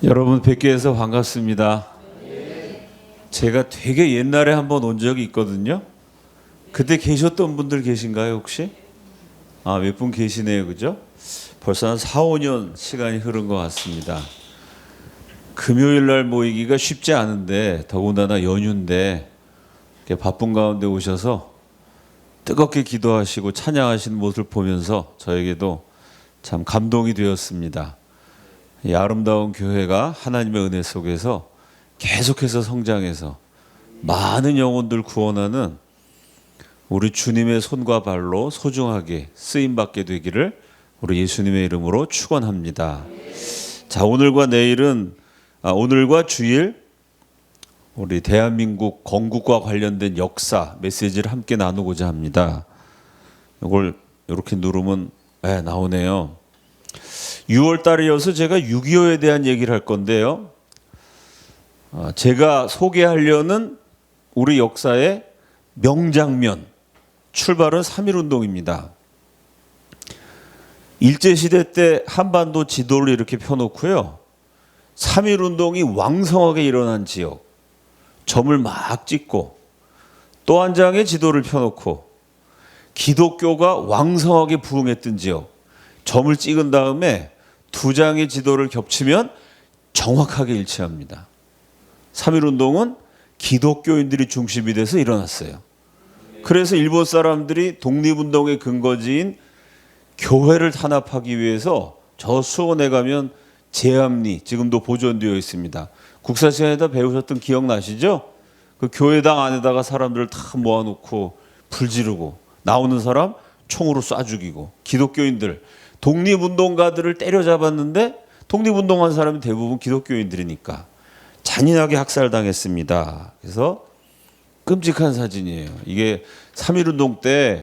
여러분 뵙게 해서 반갑습니다. 제가 되게 옛날에 한번 온 적이 있거든요. 그때 계셨던 분들 계신가요 혹시? 몇 분 계시네요, 그죠? 벌써 한 4, 5년 시간이 흐른 것 같습니다. 금요일 날 모이기가 쉽지 않은데 더군다나 연휴인데 이렇게 바쁜 가운데 오셔서 뜨겁게 기도하시고 찬양하시는 모습을 보면서 저에게도 참 감동이 되었습니다. 이 아름다운 교회가 하나님의 은혜 속에서 계속해서 성장해서 많은 영혼들 구원하는 우리 주님의 손과 발로 소중하게 쓰임받게 되기를 우리 예수님의 이름으로 축원합니다. 자, 오늘과 내일은 오늘과 주일 우리 대한민국 건국과 관련된 역사 메시지를 함께 나누고자 합니다. 이걸 이렇게 누르면 나오네요. 6월 달이어서 제가 6.25에 대한 얘기를 할 건데요. 제가 소개하려는 우리 역사의 명장면, 출발은 3.1운동입니다. 일제시대 때 한반도 지도를 이렇게 펴놓고요. 3.1운동이 왕성하게 일어난 지역, 점을 막 찍고 또 한 장의 지도를 펴놓고 기독교가 왕성하게 부흥했던 지역, 점을 찍은 다음에 두 장의 지도를 겹치면 정확하게 일치합니다. 3.1운동은 기독교인들이 중심이 돼서 일어났어요. 그래서 일본 사람들이 독립운동의 근거지인 교회를 탄압하기 위해서 저 수원에 가면 제암리 지금도 보존되어 있습니다. 국사 시간에다 배우셨던 기억나시죠? 그 교회당 안에다가 사람들을 다 모아놓고 불 지르고 나오는 사람 총으로 쏴 죽이고 기독교인들 독립운동가들을 때려잡았는데 독립운동한 사람이 대부분 기독교인들이니까 잔인하게 학살당했습니다. 그래서 끔찍한 사진이에요. 이게 3.1운동 때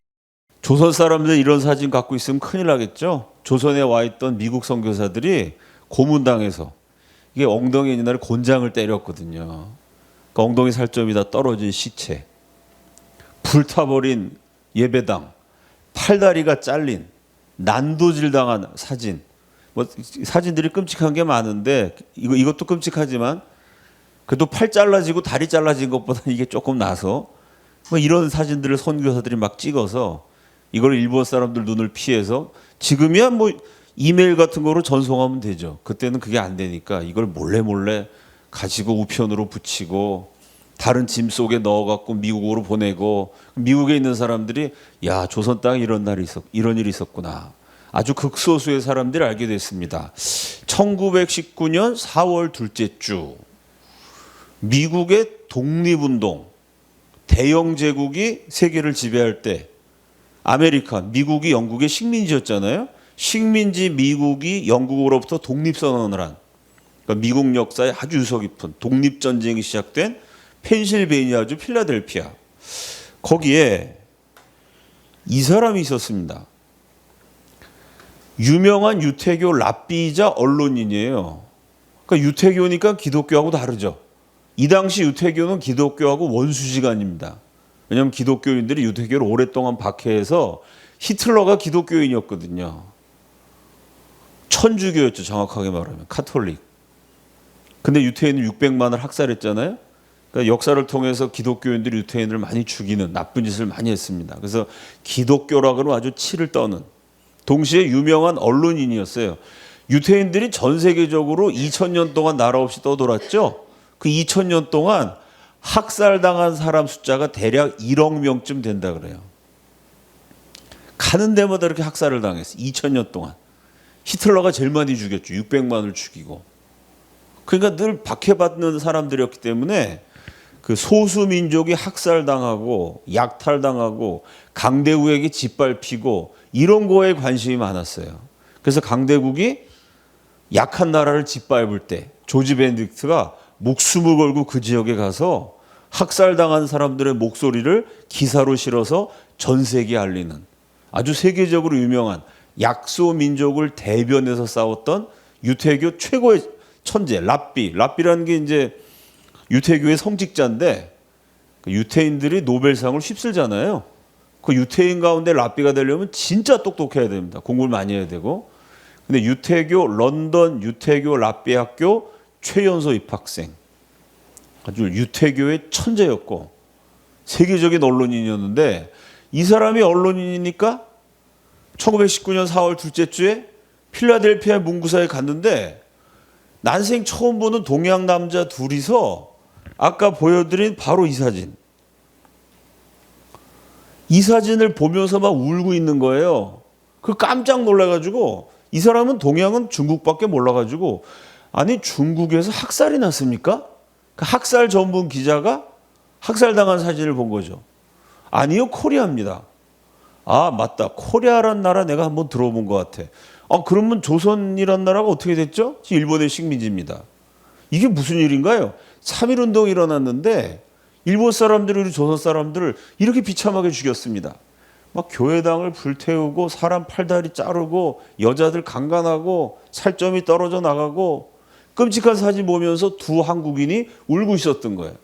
조선 사람들 이런 사진 갖고 있으면 큰일 나겠죠. 조선에 와 있던 미국 선교사들이 고문당해서 이게 엉덩이에 옛날에 곤장을 때렸거든요. 그러니까 엉덩이 살점이 다 떨어진 시체, 불타버린 예배당, 팔다리가 잘린 난도질 당한 사진. 사진들이 끔찍한 게 많은데 이것도 끔찍하지만 그래도 팔 잘라지고 다리 잘라진 것보다 이게 조금 나서 이런 사진들을 선교사들이 막 찍어서 이걸 일본 사람들 눈을 피해서 지금이야 이메일 같은 거로 전송하면 되죠. 그때는 그게 안 되니까 이걸 몰래 가지고 우편으로 붙이고 다른 짐 속에 넣어갖고 미국으로 보내고 미국에 있는 사람들이 야, 조선 땅에 이런 일이 있었구나. 아주 극소수의 사람들이 알게 됐습니다. 1919년 4월 둘째 주 미국의 독립운동, 대영 제국이 세계를 지배할 때 아메리카, 미국이 영국의 식민지였잖아요. 식민지 미국이 영국으로부터 독립선언을 한, 그러니까 미국 역사에 아주 유서 깊은 독립전쟁이 시작된 펜실베이니아주 필라델피아, 거기에 이 사람이 있었습니다. 유명한 유태교 랍비이자 언론인이에요. 그러니까 유태교니까 기독교하고 다르죠. 이 당시 유태교는 기독교하고 원수지간입니다. 왜냐하면 기독교인들이 유태교를 오랫동안 박해해서 히틀러가 기독교인이었거든요. 천주교였죠, 정확하게 말하면. 카톨릭. 근데 유태인을 600만을 학살했잖아요. 그러니까 역사를 통해서 기독교인들이 유태인을 많이 죽이는 나쁜 짓을 많이 했습니다. 그래서 기독교라고는 아주 치를 떠는, 동시에 유명한 언론인이었어요. 유태인들이 전 세계적으로 2000년 동안 나라 없이 떠돌았죠. 그 2000년 동안 학살당한 사람 숫자가 대략 1억 명쯤 된다 그래요. 가는 데마다 이렇게 학살을 당했어요. 2000년 동안. 히틀러가 제일 많이 죽였죠. 600만을 죽이고. 그러니까 늘 박해받는 사람들이었기 때문에 그 소수민족이 학살당하고 약탈당하고 강대국에게 짓밟히고 이런 거에 관심이 많았어요. 그래서 강대국이 약한 나라를 짓밟을 때 조지 베네딕트가 목숨을 걸고 그 지역에 가서 학살당한 사람들의 목소리를 기사로 실어서 전 세계에 알리는 아주 세계적으로 유명한 약소 민족을 대변해서 싸웠던 유태교 최고의 천재 랍비라는 게 이제 유태교의 성직자인데 유태인들이 노벨상을 휩쓸잖아요. 그 유태인 가운데 랍비가 되려면 진짜 똑똑해야 됩니다. 공부를 많이 해야 되고. 근데 런던 유태교 랍비 학교 최연소 입학생, 아주 유태교의 천재였고 세계적인 언론인이었는데, 이 사람이 언론인이니까 1919년 4월 둘째 주에 필라델피아 문구사에 갔는데, 난생 처음 보는 동양 남자 둘이서 아까 보여드린 바로 이 사진. 이 사진을 보면서 막 울고 있는 거예요. 그 깜짝 놀라가지고, 이 사람은 동양은 중국밖에 몰라가지고, 아니 중국에서 학살이 났습니까? 그 학살 전문 기자가 학살당한 사진을 본 거죠. 아니요, 코리아입니다. 아 맞다, 코리아란 나라 내가 한번 들어본 것 같아. 그러면 조선이란 나라가 어떻게 됐죠? 일본의 식민지입니다. 이게 무슨 일인가요? 3.1운동이 일어났는데 일본 사람들이 우리 조선 사람들을 이렇게 비참하게 죽였습니다. 막 교회당을 불태우고 사람 팔다리 자르고 여자들 강간하고 살점이 떨어져 나가고, 끔찍한 사진 보면서 두 한국인이 울고 있었던 거예요.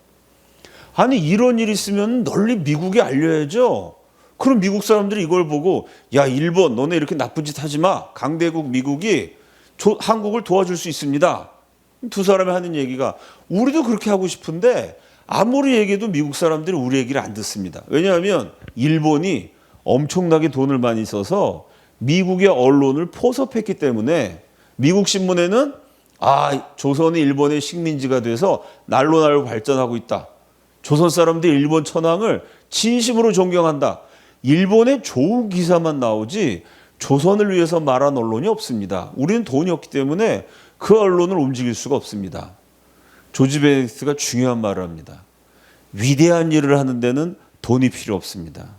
아니 이런 일이 있으면 널리 미국에 알려야죠. 그럼 미국 사람들이 이걸 보고, 야 일본 너네 이렇게 나쁜 짓 하지 마. 강대국 미국이 한국을 도와줄 수 있습니다. 두 사람이 하는 얘기가, 우리도 그렇게 하고 싶은데 아무리 얘기해도 미국 사람들이 우리 얘기를 안 듣습니다. 왜냐하면 일본이 엄청나게 돈을 많이 써서 미국의 언론을 포섭했기 때문에, 미국 신문에는 조선이 일본의 식민지가 돼서 날로 발전하고 있다. 조선 사람들이 일본 천황을 진심으로 존경한다. 일본의 좋은 기사만 나오지 조선을 위해서 말한 언론이 없습니다. 우리는 돈이 없기 때문에 그 언론을 움직일 수가 없습니다. 조지 베네딕트가 중요한 말을 합니다. 위대한 일을 하는 데는 돈이 필요 없습니다.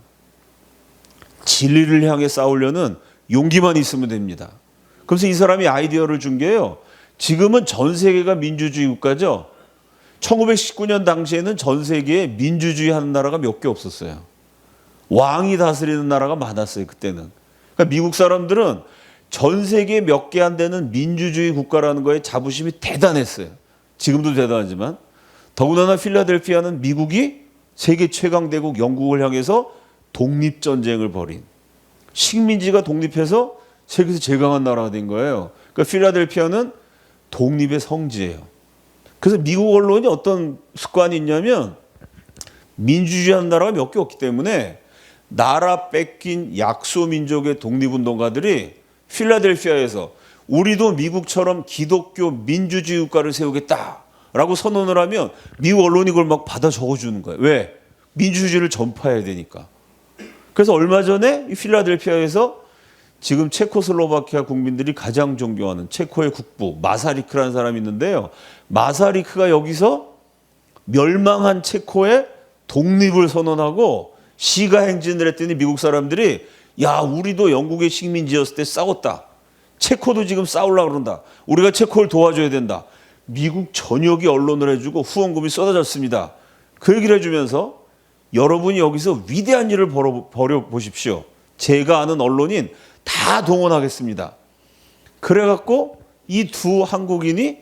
진리를 향해 싸우려는 용기만 있으면 됩니다. 그래서 이 사람이 아이디어를 준 게요, 지금은 전 세계가 민주주의 국가죠. 1919년 당시에는 전 세계에 민주주의 하는 나라가 몇 개 없었어요. 왕이 다스리는 나라가 많았어요, 그때는. 그러니까 미국 사람들은 전 세계에 몇 개 안 되는 민주주의 국가라는 거에 자부심이 대단했어요. 지금도 대단하지만, 더군다나 필라델피아는 미국이 세계 최강대국 영국을 향해서 독립전쟁을 벌인, 식민지가 독립해서 세계에서 제일 강한 나라가 된 거예요. 그러니까 필라델피아는 독립의 성지예요. 그래서 미국 언론이 어떤 습관이 있냐면, 민주주의하는 나라가 몇 개 없기 때문에 나라 뺏긴 약소민족의 독립운동가들이 필라델피아에서 우리도 미국처럼 기독교 민주주의 국가를 세우겠다라고 선언을 하면 미국 언론이 그걸 막 받아 적어주는 거예요. 왜? 민주주의를 전파해야 되니까. 그래서 얼마 전에 이 필라델피아에서 지금 체코슬로바키아 국민들이 가장 존경하는 체코의 국부 마사리크라는 사람이 있는데요. 마사리크가 여기서 멸망한 체코의 독립을 선언하고 시가 행진을 했더니 미국 사람들이, 야 우리도 영국의 식민지였을 때 싸웠다. 체코도 지금 싸우려고 그런다. 우리가 체코를 도와줘야 된다. 미국 전역이 언론을 해주고 후원금이 쏟아졌습니다. 그 얘기를 해주면서, 여러분이 여기서 위대한 일을 벌여보십시오. 제가 아는 언론인 다 동원하겠습니다. 그래갖고 이 두 한국인이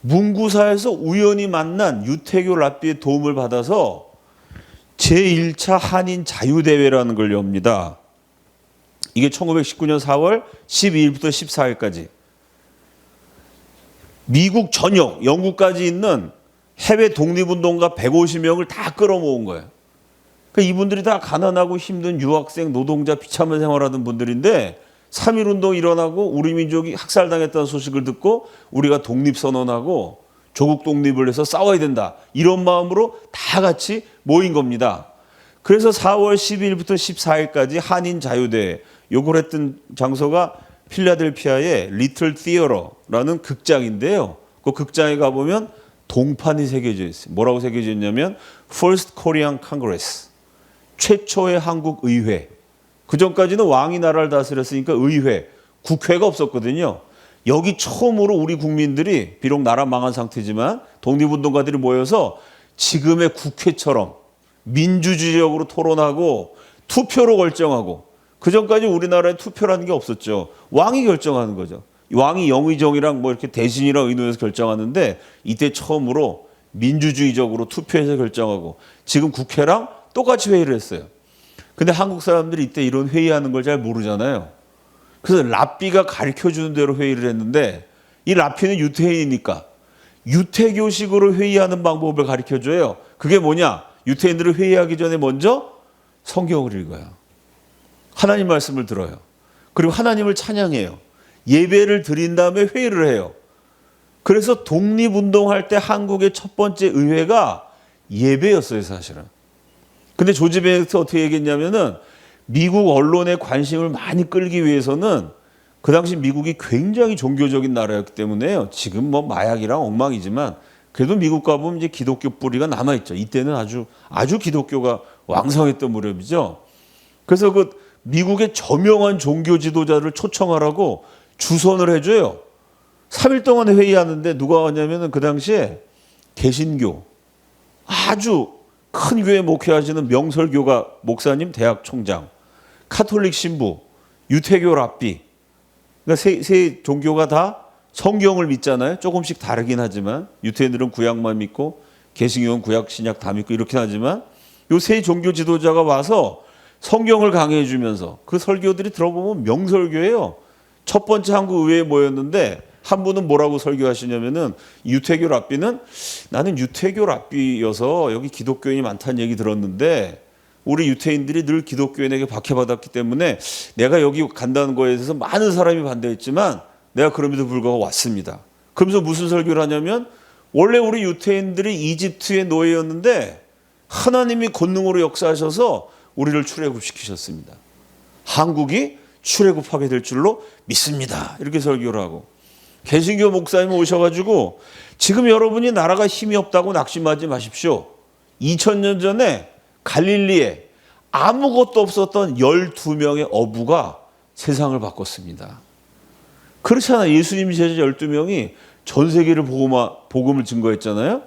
문구사에서 우연히 만난 유태교 랍비의 도움을 받아서 제1차 한인 자유대회라는 걸 엽니다. 이게 1919년 4월 12일부터 14일까지 미국 전역, 영국까지 있는 해외 독립운동가 150명을 다 끌어모은 거예요. 그러니까 이분들이 다 가난하고 힘든 유학생, 노동자, 비참한 생활하던 분들인데, 3.1운동 일어나고 우리 민족이 학살당했다는 소식을 듣고 우리가 독립선언하고 조국 독립을 해서 싸워야 된다, 이런 마음으로 다 같이 모인 겁니다. 그래서 4월 12일부터 14일까지 한인 자유대회, 요걸 했던 장소가 필라델피아의 리틀 티어러라는 극장인데요. 그 극장에 가보면 동판이 새겨져 있어요. 뭐라고 새겨져 있냐면 First Korean Congress, 최초의 한국 의회. 그 전까지는 왕이 나라를 다스렸으니까 의회, 국회가 없었거든요. 여기 처음으로 우리 국민들이, 비록 나라 망한 상태지만 독립운동가들이 모여서 지금의 국회처럼 민주주의적으로 토론하고 투표로 결정하고, 그 전까지 우리나라에 투표라는 게 없었죠. 왕이 결정하는 거죠. 왕이 영의정이랑 뭐 이렇게 대신이랑 의논해서 결정하는데, 이때 처음으로 민주주의적으로 투표해서 결정하고, 지금 국회랑 똑같이 회의를 했어요. 근데 한국 사람들이 이때 이런 회의하는 걸 잘 모르잖아요. 그래서 랍비가 가르쳐주는 대로 회의를 했는데, 이 랍비는 유태인이니까 유태교식으로 회의하는 방법을 가르쳐줘요. 그게 뭐냐? 유태인들을 회의하기 전에 먼저 성경을 읽어요. 하나님 말씀을 들어요. 그리고 하나님을 찬양해요. 예배를 드린 다음에 회의를 해요. 그래서 독립운동할 때 한국의 첫 번째 의회가 예배였어요, 사실은. 근데 조지 베네딕트 어떻게 얘기했냐면은 미국 언론의 관심을 많이 끌기 위해서는 그 당시 미국이 굉장히 종교적인 나라였기 때문에요. 지금 뭐 마약이랑 엉망이지만 그래도 미국 가보면 이제 기독교 뿌리가 남아있죠. 이때는 아주 기독교가 왕성했던 무렵이죠. 그래서 그 미국의 저명한 종교 지도자를 초청하라고 주선을 해줘요. 3일 동안 회의하는데 누가 왔냐면은 그 당시에 개신교 아주 큰 교회 목회하시는 명설교가 목사님, 대학 총장, 카톨릭 신부, 유태교 랍비. 그러니까 세 종교가 다 성경을 믿잖아요. 조금씩 다르긴 하지만 유태인들은 구약만 믿고 개신교는 구약, 신약 다 믿고 이렇긴 하지만 요 세 종교 지도자가 와서 성경을 강해해 주면서 그 설교들이 들어보면 명설교예요. 첫 번째 한국 의회에 모였는데 한 분은 뭐라고 설교하시냐면은 유태교 랍비는 나는 유태교 랍비여서 여기 기독교인이 많다는 얘기 들었는데 우리 유태인들이 늘 기독교인에게 박해받았기 때문에 내가 여기 간다는 거에 대해서 많은 사람이 반대했지만 내가 그럼에도 불구하고 왔습니다. 그러면서 무슨 설교를 하냐면 원래 우리 유태인들이 이집트의 노예였는데 하나님이 권능으로 역사하셔서 우리를 출애굽시키셨습니다. 한국이 출애굽하게 될 줄로 믿습니다. 이렇게 설교를 하고 개신교 목사님 오셔가지고 지금 여러분이 나라가 힘이 없다고 낙심하지 마십시오. 2000년 전에 갈릴리에 아무것도 없었던 12명의 어부가 세상을 바꿨습니다. 그렇잖아요. 예수님 제자 12명이 전 세계를 복음을 증거했잖아요.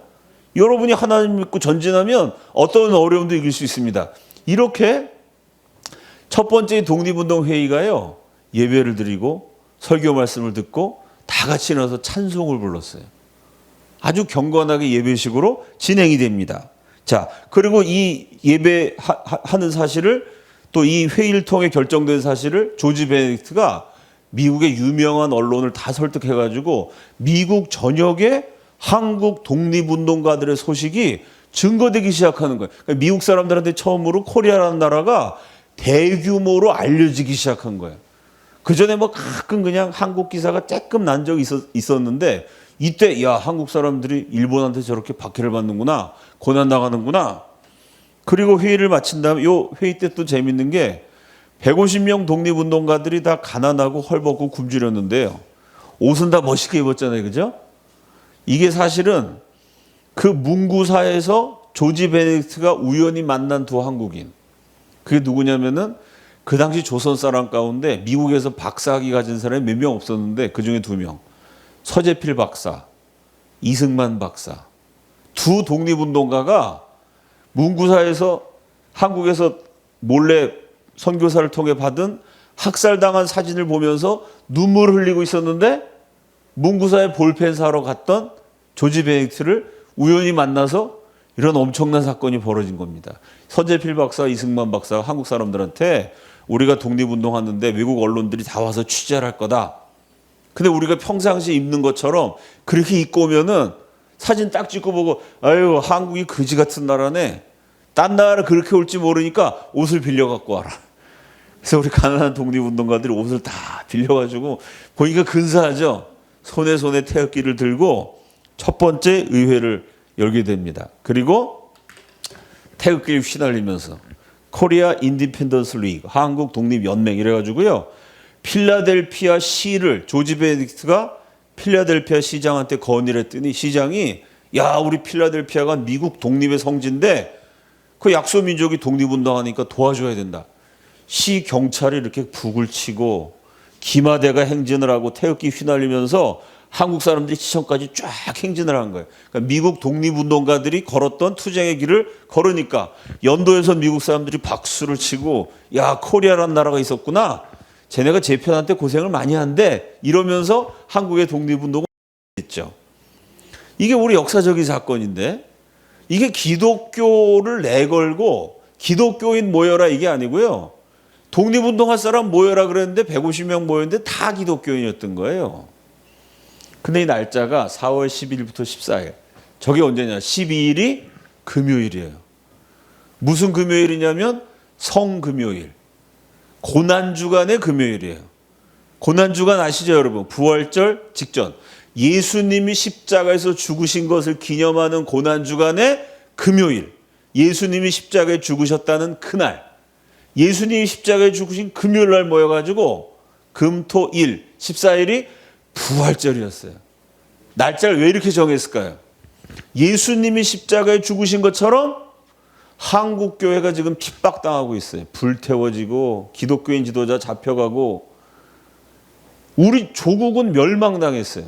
여러분이 하나님 믿고 전진하면 어떤 어려움도 이길 수 있습니다. 이렇게 첫 번째 독립운동 회의가요. 예배를 드리고 설교 말씀을 듣고 다 같이 나서 찬송을 불렀어요. 아주 경건하게 예배식으로 진행이 됩니다. 자, 그리고 이 예배하는 사실을 또 이 회의를 통해 결정된 사실을 조지 베네딕트가 미국의 유명한 언론을 다 설득해가지고 미국 전역에 한국 독립운동가들의 소식이 증거되기 시작하는 거예요. 그러니까 미국 사람들한테 처음으로 코리아라는 나라가 대규모로 알려지기 시작한 거예요. 그 전에 뭐 가끔 그냥 한국 기사가 조금 난 적이 있었는데 이때 야 한국 사람들이 일본한테 저렇게 박해를 받는구나, 고난 당하는구나. 그리고 회의를 마친 다음에 요 회의 때 또 재밌는 게 150명 독립운동가들이 다 가난하고 헐벗고 굶주렸는데요. 옷은 다 멋있게 입었잖아요, 그죠? 이게 사실은 그 문구사에서 조지 베네딕트가 우연히 만난 두 한국인. 그게 누구냐면은 그 당시 조선 사람 가운데 미국에서 박사학위 가진 사람이 몇 명 없었는데 그 중에 2명. 서재필 박사, 이승만 박사. 두 독립운동가가 문구사에서 한국에서 몰래 선교사를 통해 받은 학살당한 사진을 보면서 눈물을 흘리고 있었는데 문구사에 볼펜 사러 갔던 조지 베네딕트를 우연히 만나서 이런 엄청난 사건이 벌어진 겁니다. 서재필 박사, 이승만 박사가 한국 사람들한테 우리가 독립운동하는데 외국 언론들이 다 와서 취재를 할 거다. 근데 우리가 평상시에 입는 것처럼 그렇게 입고 오면은 사진 딱 찍고 보고 아유 한국이 거지 같은 나라네. 딴 나라 그렇게 올지 모르니까 옷을 빌려 갖고 와라. 그래서 우리 가난한 독립운동가들이 옷을 다 빌려가지고 보니까 근사하죠. 손에 태극기를 들고 첫 번째 의회를 열게 됩니다. 그리고 태극기를 휘날리면서 코리아 인디펜던스 리그 한국 독립연맹 이래가지고요. 필라델피아 시를 조지 베네딕트가 필라델피아 시장한테 건의를 했더니 시장이 야 우리 필라델피아가 미국 독립의 성지인데 그 약소민족이 독립운동하니까 도와줘야 된다. 시 경찰이 이렇게 북을 치고 기마대가 행진을 하고 태극기 휘날리면서 한국 사람들이 시청까지 쫙 행진을 한 거예요. 그러니까 미국 독립운동가들이 걸었던 투쟁의 길을 걸으니까 연도에서 미국 사람들이 박수를 치고 야 코리아라는 나라가 있었구나. 쟤네가 제 편한테 고생을 많이 한대. 이러면서 한국의 독립운동을 했죠. 이게 우리 역사적인 사건인데 이게 기독교를 내걸고 기독교인 모여라 이게 아니고요. 독립운동할 사람 모여라 그랬는데 150명 모였는데 다 기독교인이었던 거예요. 근데 이 날짜가 4월 10일부터 14일. 저게 언제냐? 12일이 금요일이에요. 무슨 금요일이냐면 성금요일. 고난주간의 금요일이에요. 고난주간 아시죠, 여러분? 부활절 직전. 예수님이 십자가에서 죽으신 것을 기념하는 고난주간의 금요일. 예수님이 십자가에 죽으셨다는 그날. 예수님이 십자가에 죽으신 금요일 날 모여가지고 금토일 14일이 부활절이었어요. 날짜를 왜 이렇게 정했을까요? 예수님이 십자가에 죽으신 것처럼 한국 교회가 지금 핍박당하고 있어요. 불태워지고 기독교인 지도자 잡혀가고 우리 조국은 멸망당했어요.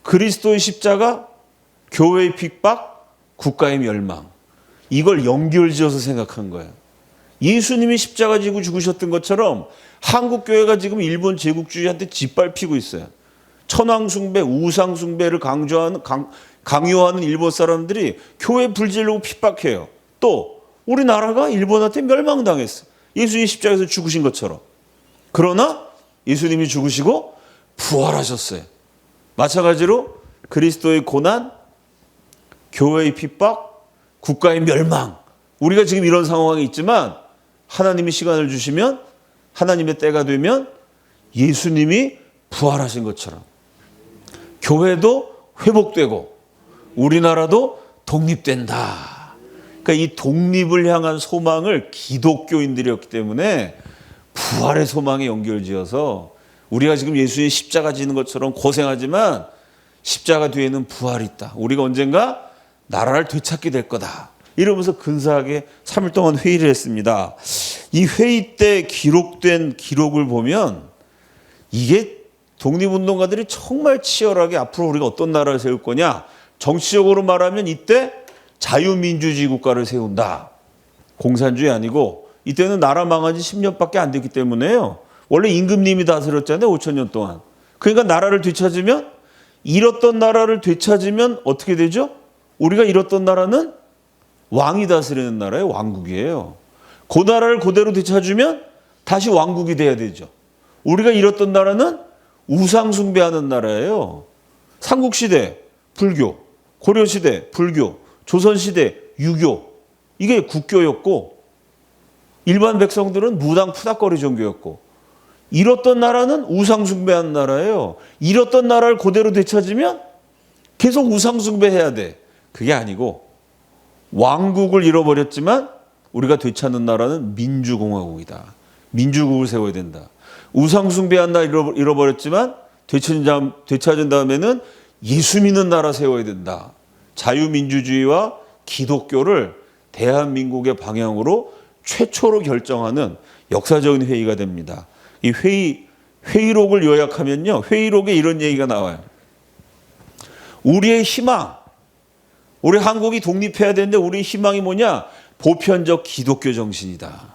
그리스도의 십자가, 교회의 핍박, 국가의 멸망. 이걸 연결지어서 생각한 거예요. 예수님이 십자가 지고 죽으셨던 것처럼 한국 교회가 지금 일본 제국주의한테 짓밟히고 있어요. 천황숭배, 우상숭배를 강요하는 일본 사람들이 교회 불지르고 핍박해요. 또 우리나라가 일본한테 멸망당했어. 예수님이 십자가에서 죽으신 것처럼. 그러나 예수님이 죽으시고 부활하셨어요. 마찬가지로 그리스도의 고난, 교회의 핍박, 국가의 멸망. 우리가 지금 이런 상황이 있지만 하나님이 시간을 주시면, 하나님의 때가 되면 예수님이 부활하신 것처럼 교회도 회복되고 우리나라도 독립된다. 그러니까 이 독립을 향한 소망을 기독교인들이었기 때문에 부활의 소망에 연결지어서 우리가 지금 예수님 십자가 지는 것처럼 고생하지만 십자가 뒤에는 부활이 있다. 우리가 언젠가 나라를 되찾게 될 거다. 이러면서 근사하게 3일 동안 회의를 했습니다. 이 회의 때 기록된 기록을 보면 이게 독립운동가들이 정말 치열하게 앞으로 우리가 어떤 나라를 세울 거냐. 정치적으로 말하면 이때 자유민주주의 국가를 세운다. 공산주의 아니고 이때는 나라 망한 지 10년밖에 안 됐기 때문에요. 원래 임금님이 다스렸잖아요. 5,000년 동안. 그러니까 나라를 되찾으면 잃었던 나라를 되찾으면 어떻게 되죠? 우리가 잃었던 나라는 왕이 다스리는 나라예요. 왕국이에요. 그 나라를 그대로 되찾으면 다시 왕국이 돼야 되죠. 우리가 잃었던 나라는 우상숭배하는 나라예요. 삼국시대 불교, 고려시대 불교, 조선시대 유교. 이게 국교였고 일반 백성들은 무당 푸닥거리 종교였고 잃었던 나라는 우상숭배하는 나라예요. 잃었던 나라를 그대로 되찾으면 계속 우상숭배해야 돼. 그게 아니고 왕국을 잃어버렸지만 우리가 되찾는 나라는 민주공화국이다. 민주국을 세워야 된다. 우상숭배한 나라 잃어버렸지만 되찾은 다음에는 예수 믿는 나라 세워야 된다. 자유민주주의와 기독교를 대한민국의 방향으로 최초로 결정하는 역사적인 회의가 됩니다. 이 회의록을 요약하면요. 회의록에 이런 얘기가 나와요. 우리의 희망, 우리 한국이 독립해야 되는데 우리의 희망이 뭐냐? 보편적 기독교 정신이다.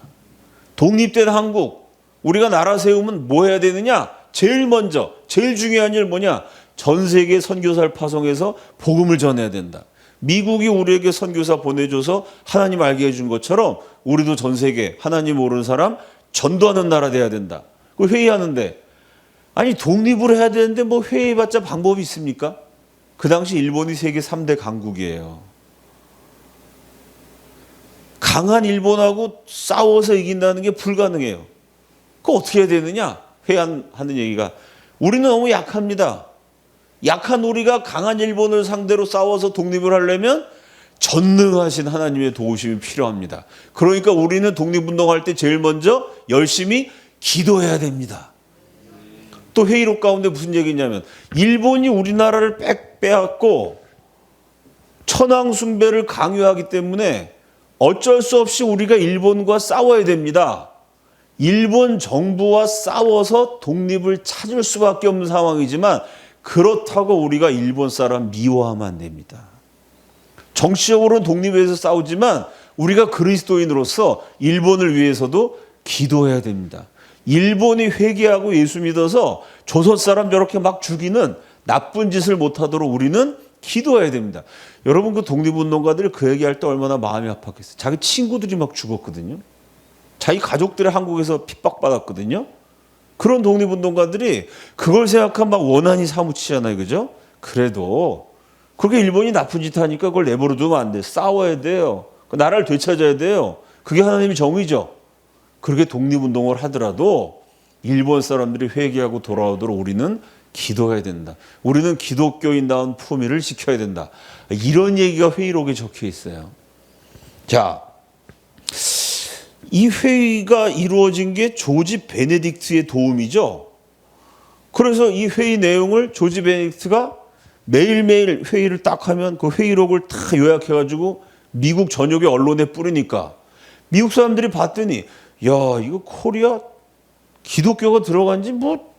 독립된 한국, 우리가 나라 세우면 뭐 해야 되느냐? 제일 먼저, 제일 중요한 일 뭐냐? 전 세계 선교사를 파송해서 복음을 전해야 된다. 미국이 우리에게 선교사 보내줘서 하나님 알게 해준 것처럼 우리도 전 세계 하나님 모르는 사람 전도하는 나라 돼야 된다. 그 회의하는데 아니 독립을 해야 되는데 뭐 회의해봤자 방법이 있습니까? 그 당시 일본이 세계 3대 강국이에요. 강한 일본하고 싸워서 이긴다는 게 불가능해요. 그거 어떻게 해야 되느냐? 회의하는 얘기가 우리는 너무 약합니다. 약한 우리가 강한 일본을 상대로 싸워서 독립을 하려면 전능하신 하나님의 도우심이 필요합니다. 그러니까 우리는 독립운동할 때 제일 먼저 열심히 기도해야 됩니다. 또 회의록 가운데 무슨 얘기냐면 일본이 우리나라를 빼앗고 천황숭배를 강요하기 때문에 어쩔 수 없이 우리가 일본과 싸워야 됩니다. 일본 정부와 싸워서 독립을 찾을 수밖에 없는 상황이지만 그렇다고 우리가 일본 사람 미워하면 안 됩니다. 정치적으로는 독립에 대해서 싸우지만 우리가 그리스도인으로서 일본을 위해서도 기도해야 됩니다. 일본이 회개하고 예수 믿어서 조선 사람 저렇게 막 죽이는 나쁜 짓을 못하도록 우리는 기도해야 됩니다. 여러분 그 독립운동가들이 그 얘기할 때 얼마나 마음이 아팠겠어요. 자기 친구들이 막 죽었거든요. 자기 가족들이 한국에서 핍박받았거든요. 그런 독립운동가들이 그걸 생각하면 막 원한이 사무치잖아요. 그죠? 그래도 그렇게 일본이 나쁜 짓 하니까 그걸 내버려 두면 안 돼. 싸워야 돼요. 그 나라를 되찾아야 돼요. 그게 하나님의 정의죠. 그렇게 독립운동을 하더라도 일본 사람들이 회개하고 돌아오도록 우리는 기도해야 된다. 우리는 기독교인다운 품위를 지켜야 된다. 이런 얘기가 회의록에 적혀 있어요. 자, 이 회의가 이루어진 게 조지 베네딕트의 도움이죠. 그래서 이 회의 내용을 조지 베네딕트가 매일매일 회의를 딱 하면 그 회의록을 다 요약해가지고 미국 전역의 언론에 뿌리니까 미국 사람들이 봤더니 야, 이거 코리아 기독교가 들어간 지 뭐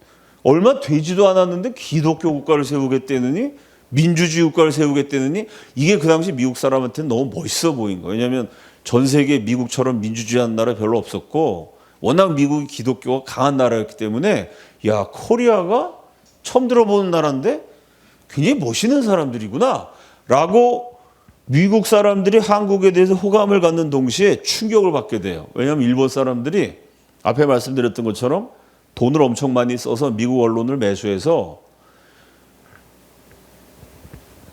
얼마 되지도 않았는데 기독교 국가를 세우겠다느니 민주주의 국가를 세우겠다느니 이게 그 당시 미국 사람한테는 너무 멋있어 보인 거예요. 왜냐하면 전 세계 미국처럼 민주주의한 나라 별로 없었고 워낙 미국이 기독교가 강한 나라였기 때문에 야, 코리아가 처음 들어보는 나라인데 굉장히 멋있는 사람들이구나 라고 미국 사람들이 한국에 대해서 호감을 갖는 동시에 충격을 받게 돼요. 왜냐하면 일본 사람들이 앞에 말씀드렸던 것처럼 돈을 엄청 많이 써서 미국 언론을 매수해서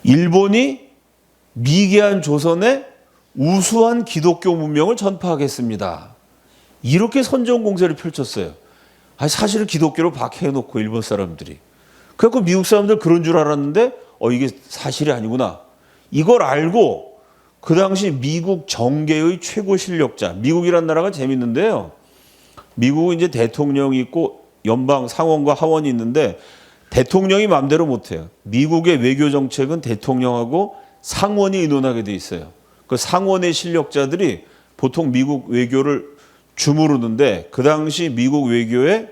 일본이 미개한 조선에 우수한 기독교 문명을 전파하겠습니다. 이렇게 선전 공세를 펼쳤어요. 아니, 사실은 기독교를 박해해놓고 일본 사람들이. 그래서 미국 사람들 그런 줄 알았는데 이게 사실이 아니구나. 이걸 알고 그 당시 미국 정계의 최고 실력자, 미국이란 나라가 재밌는데요. 미국은 이제 대통령이 있고 연방 상원과 하원이 있는데 대통령이 마음대로 못해요. 미국의 외교 정책은 대통령하고 상원이 의논하게 돼 있어요. 그 상원의 실력자들이 보통 미국 외교를 주무르는데 그 당시 미국 외교의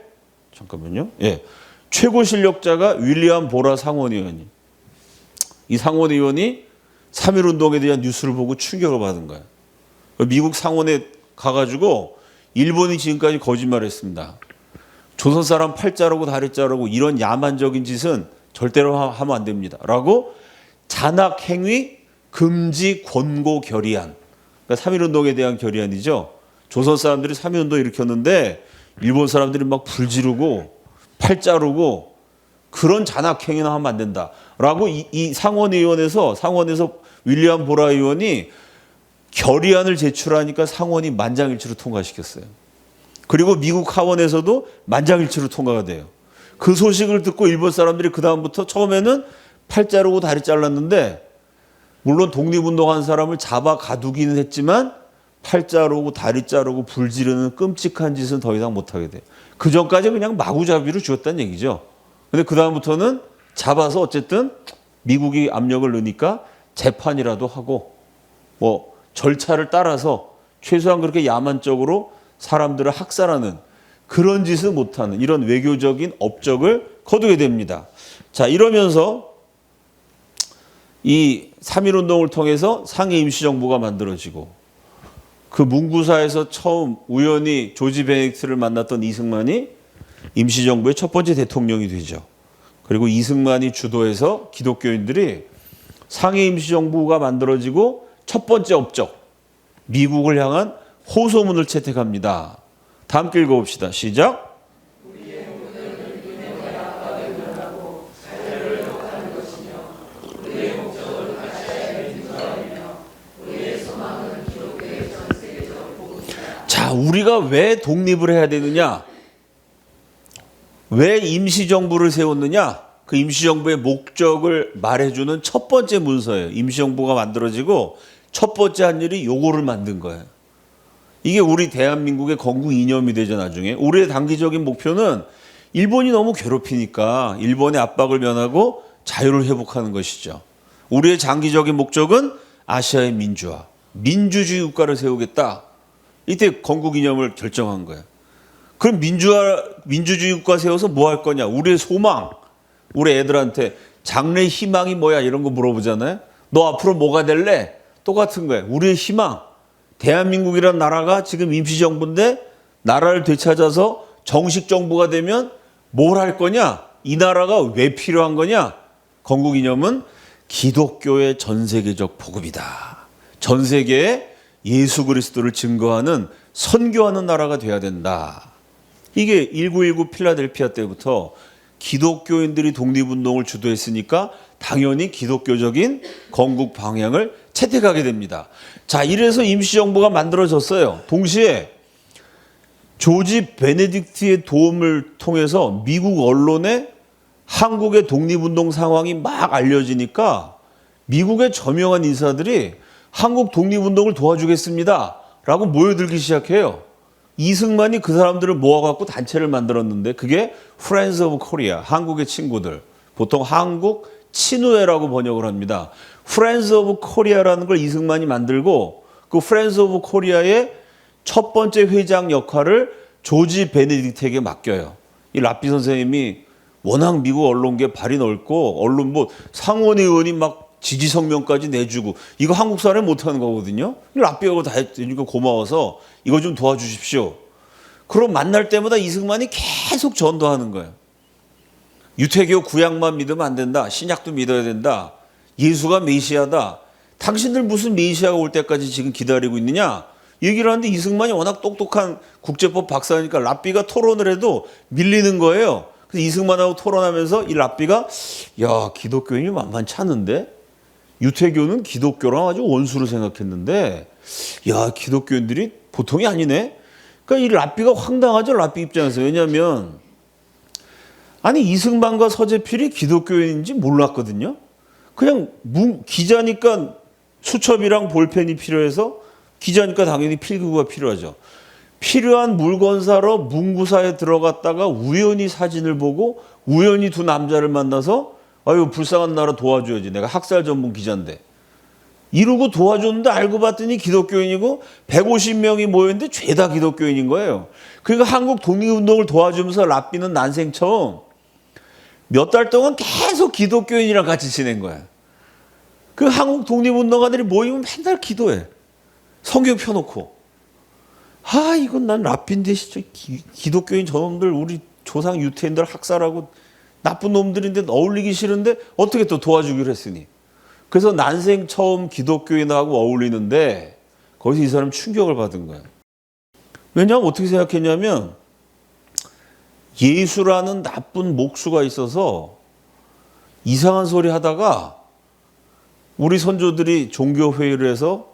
잠깐만요. 예. 최고 실력자가 윌리엄 보라 상원의원이. 이 상원의원이 3.1운동에 대한 뉴스를 보고 충격을 받은 거예요. 미국 상원에 가가지고 일본이 지금까지 거짓말했습니다. 조선 사람 팔 자르고 다리 자르고 이런 야만적인 짓은 절대로 하면 안 됩니다. 라고 잔악행위 금지 권고 결의안. 그러니까 3.1운동에 대한 결의안이죠. 조선 사람들이 3.1운동 일으켰는데 일본 사람들이 막 불 지르고 팔 자르고 그런 잔악행위는 하면 안 된다. 라고 이 상원에서 윌리엄 보라 의원이 결의안을 제출하니까 상원이 만장일치로 통과시켰어요. 그리고 미국 하원에서도 만장일치로 통과가 돼요. 그 소식을 듣고 일본 사람들이 그 다음부터 처음에는 팔 자르고 다리 잘랐는데 물론 독립운동한 사람을 잡아 가두기는 했지만 팔 자르고 다리 자르고 불 지르는 끔찍한 짓은 더 이상 못하게 돼요. 그 전까지 그냥 마구잡이로 죽였다는 얘기죠. 근데 그 다음부터는 잡아서 어쨌든 미국이 압력을 넣으니까 재판이라도 하고 뭐 절차를 따라서 최소한 그렇게 야만적으로 사람들을 학살하는 그런 짓을 못하는 이런 외교적인 업적을 거두게 됩니다. 자, 이러면서 이 3.1운동을 통해서 상해 임시정부가 만들어지고 그 문구사에서 처음 우연히 조지 베네딕트를 만났던 이승만이 임시정부의 첫 번째 대통령이 되죠. 그리고 이승만이 주도해서 기독교인들이 상해 임시정부가 만들어지고 첫 번째 업적, 미국을 향한 호소문을 채택합니다. 다 함께 읽어봅시다. 시작. 자, 우리가 왜 독립을 해야 되느냐? 왜 임시정부를 세웠느냐? 그 임시정부의 목적을 말해주는 첫 번째 문서예요. 임시정부가 만들어지고 첫 번째 한 일이 요거를 만든 거예요. 이게 우리 대한민국의 건국 이념이 되죠, 나중에. 우리의 단기적인 목표는 일본이 너무 괴롭히니까 일본의 압박을 면하고 자유를 회복하는 것이죠. 우리의 장기적인 목적은 아시아의 민주화, 민주주의 국가를 세우겠다. 이때 건국 이념을 결정한 거예요. 그럼 민주주의 국가 세워서 뭐 할 거냐? 우리의 소망, 우리 애들한테 장래 희망이 뭐야? 이런 거 물어보잖아요. 너 앞으로 뭐가 될래? 똑같은 거예요. 우리의 희망. 대한민국이라는 나라가 지금 임시정부인데 나라를 되찾아서 정식 정부가 되면 뭘 할 거냐? 이 나라가 왜 필요한 거냐? 건국 이념은 기독교의 전 세계적 복음이다. 전 세계에 예수 그리스도를 증거하는 선교하는 나라가 돼야 된다. 이게 1919 필라델피아 때부터 기독교인들이 독립운동을 주도했으니까 당연히 기독교적인 건국 방향을 채택하게 됩니다. 자, 이래서 임시정부가 만들어졌어요. 동시에 조지 베네딕트의 도움을 통해서 미국 언론에 한국의 독립운동 상황이 막 알려지니까 미국의 저명한 인사들이 한국 독립운동을 도와주겠습니다 라고 모여들기 시작해요. 이승만이 그 사람들을 모아갖고 단체를 만들었는데 그게 Friends of Korea, 한국의 친구들. 보통 한국 친우회라고 번역을 합니다. Friends of Korea라는 걸 이승만이 만들고 그 Friends of Korea의 첫 번째 회장 역할을 조지 베네딕트에게 맡겨요. 이 라피 선생님이 워낙 미국 언론계 발이 넓고 언론 뭐 상원의원이 막 지지 성명까지 내주고 이거 한국 사람이 못하는 거거든요. 라피하고 다 해주니까 고마워서 이거 좀 도와주십시오. 그럼 만날 때마다 이승만이 계속 전도하는 거예요. 유태교 구약만 믿으면 안 된다. 신약도 믿어야 된다. 예수가 메시아다. 당신들 무슨 메시아가 올 때까지 지금 기다리고 있느냐? 얘기를 하는데 이승만이 워낙 똑똑한 국제법 박사니까 라삐가 토론을 해도 밀리는 거예요. 그래서 이승만하고 토론하면서 이 라삐가 야, 기독교인이 만만치 않은데? 유태교는 기독교랑 아주 원수로 생각했는데 야, 기독교인들이 보통이 아니네? 그러니까 이 라삐가 황당하죠. 라삐 입장에서. 왜냐하면 아니 이승만과 서재필이 기독교인인지 몰랐거든요. 그냥 기자니까 수첩이랑 볼펜이 필요해서 기자니까 당연히 필기구가 필요하죠. 필요한 물건 사러 문구사에 들어갔다가 우연히 사진을 보고 우연히 두 남자를 만나서 아유 불쌍한 나라 도와줘야지. 내가 학살 전문 기자인데. 이러고 도와줬는데 알고 봤더니 기독교인이고 150명이 모였는데 죄다 기독교인인 거예요. 그러니까 한국 독립운동을 도와주면서 라삐는 난생 처음 몇 달 동안 계속 기독교인이랑 같이 지낸 거야. 그 한국 독립운동가들이 모이면 맨날 기도해. 성경 펴놓고. 아, 이건 난 라삐인데 기독교인 저놈들 우리 조상 유태인들 학살하고 나쁜 놈들인데 어울리기 싫은데 어떻게 또 도와주기로 했으니. 그래서 난생 처음 기독교인하고 어울리는데 거기서 이 사람 충격을 받은 거야. 왜냐하면 어떻게 생각했냐면 예수라는 나쁜 목수가 있어서 이상한 소리 하다가 우리 선조들이 종교회의를 해서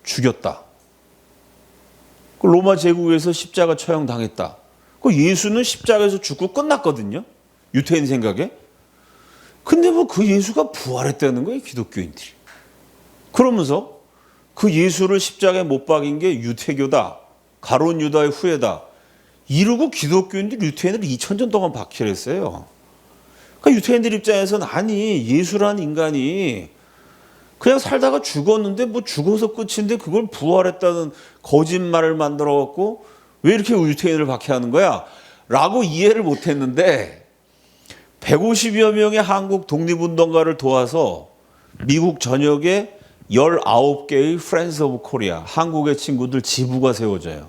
죽였다. 로마 제국에서 십자가 처형당했다. 예수는 십자가에서 죽고 끝났거든요. 유태인 생각에. 근데 뭐 그 예수가 부활했다는 거예요, 기독교인들이. 그러면서 그 예수를 십자가에 못 박인 게 유태교다. 가룟 유다의 후예다. 이러고 기독교인들이 유태인을 2000년 동안 박해했어요. 그러니까 유태인들 입장에서는 아니 예수라는 인간이 그냥 살다가 죽었는데 뭐 죽어서 끝인데 그걸 부활했다는 거짓말을 만들어 갖고 왜 이렇게 유태인을 박해하는 거야? 라고 이해를 못했는데 150여 명의 한국 독립운동가를 도와서 미국 전역에 19개의 Friends of Korea, 한국의 친구들 지부가 세워져요.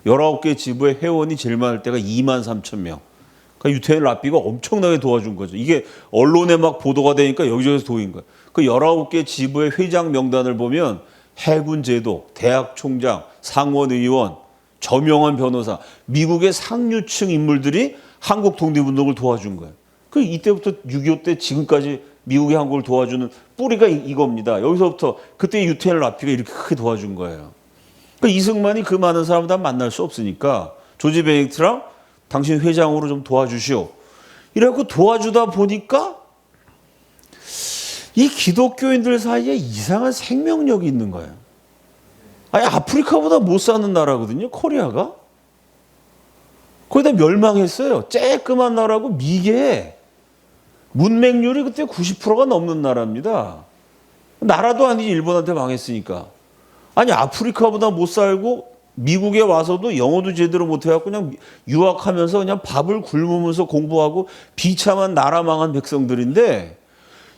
19개 지부의 회원이 제일 많을 때가 23,000명. 그러니까 유태인 라삐가 엄청나게 도와준 거죠. 이게 언론에 막 보도가 되니까 여기저기서 도인 거예요. 그 19개 지부의 회장 명단을 보면 해군 제도, 대학 총장, 상원 의원, 저명한 변호사, 미국의 상류층 인물들이 한국 독립운동을 도와준 거예요. 그 이때부터 6.25 때 지금까지 미국이 한국을 도와주는 뿌리가 이겁니다. 여기서부터 그때 유태인 라삐가 이렇게 크게 도와준 거예요. 그러니까 이승만이 그 많은 사람을 다 만날 수 없으니까 조지 베네딕트랑 당신 회장으로 좀 도와주시오. 이래갖고 도와주다 보니까 이 기독교인들 사이에 이상한 생명력이 있는 거예요. 아니 아프리카보다 못 사는 나라거든요. 코리아가. 거기다 멸망했어요. 쬐끄만 나라고 미개해. 문맹률이 그때 90%가 넘는 나라입니다. 나라도 아니지 일본한테 망했으니까. 아니 아프리카보다 못 살고 미국에 와서도 영어도 제대로 못해갖고 그냥 유학하면서 그냥 밥을 굶으면서 공부하고 비참한 나라 망한 백성들인데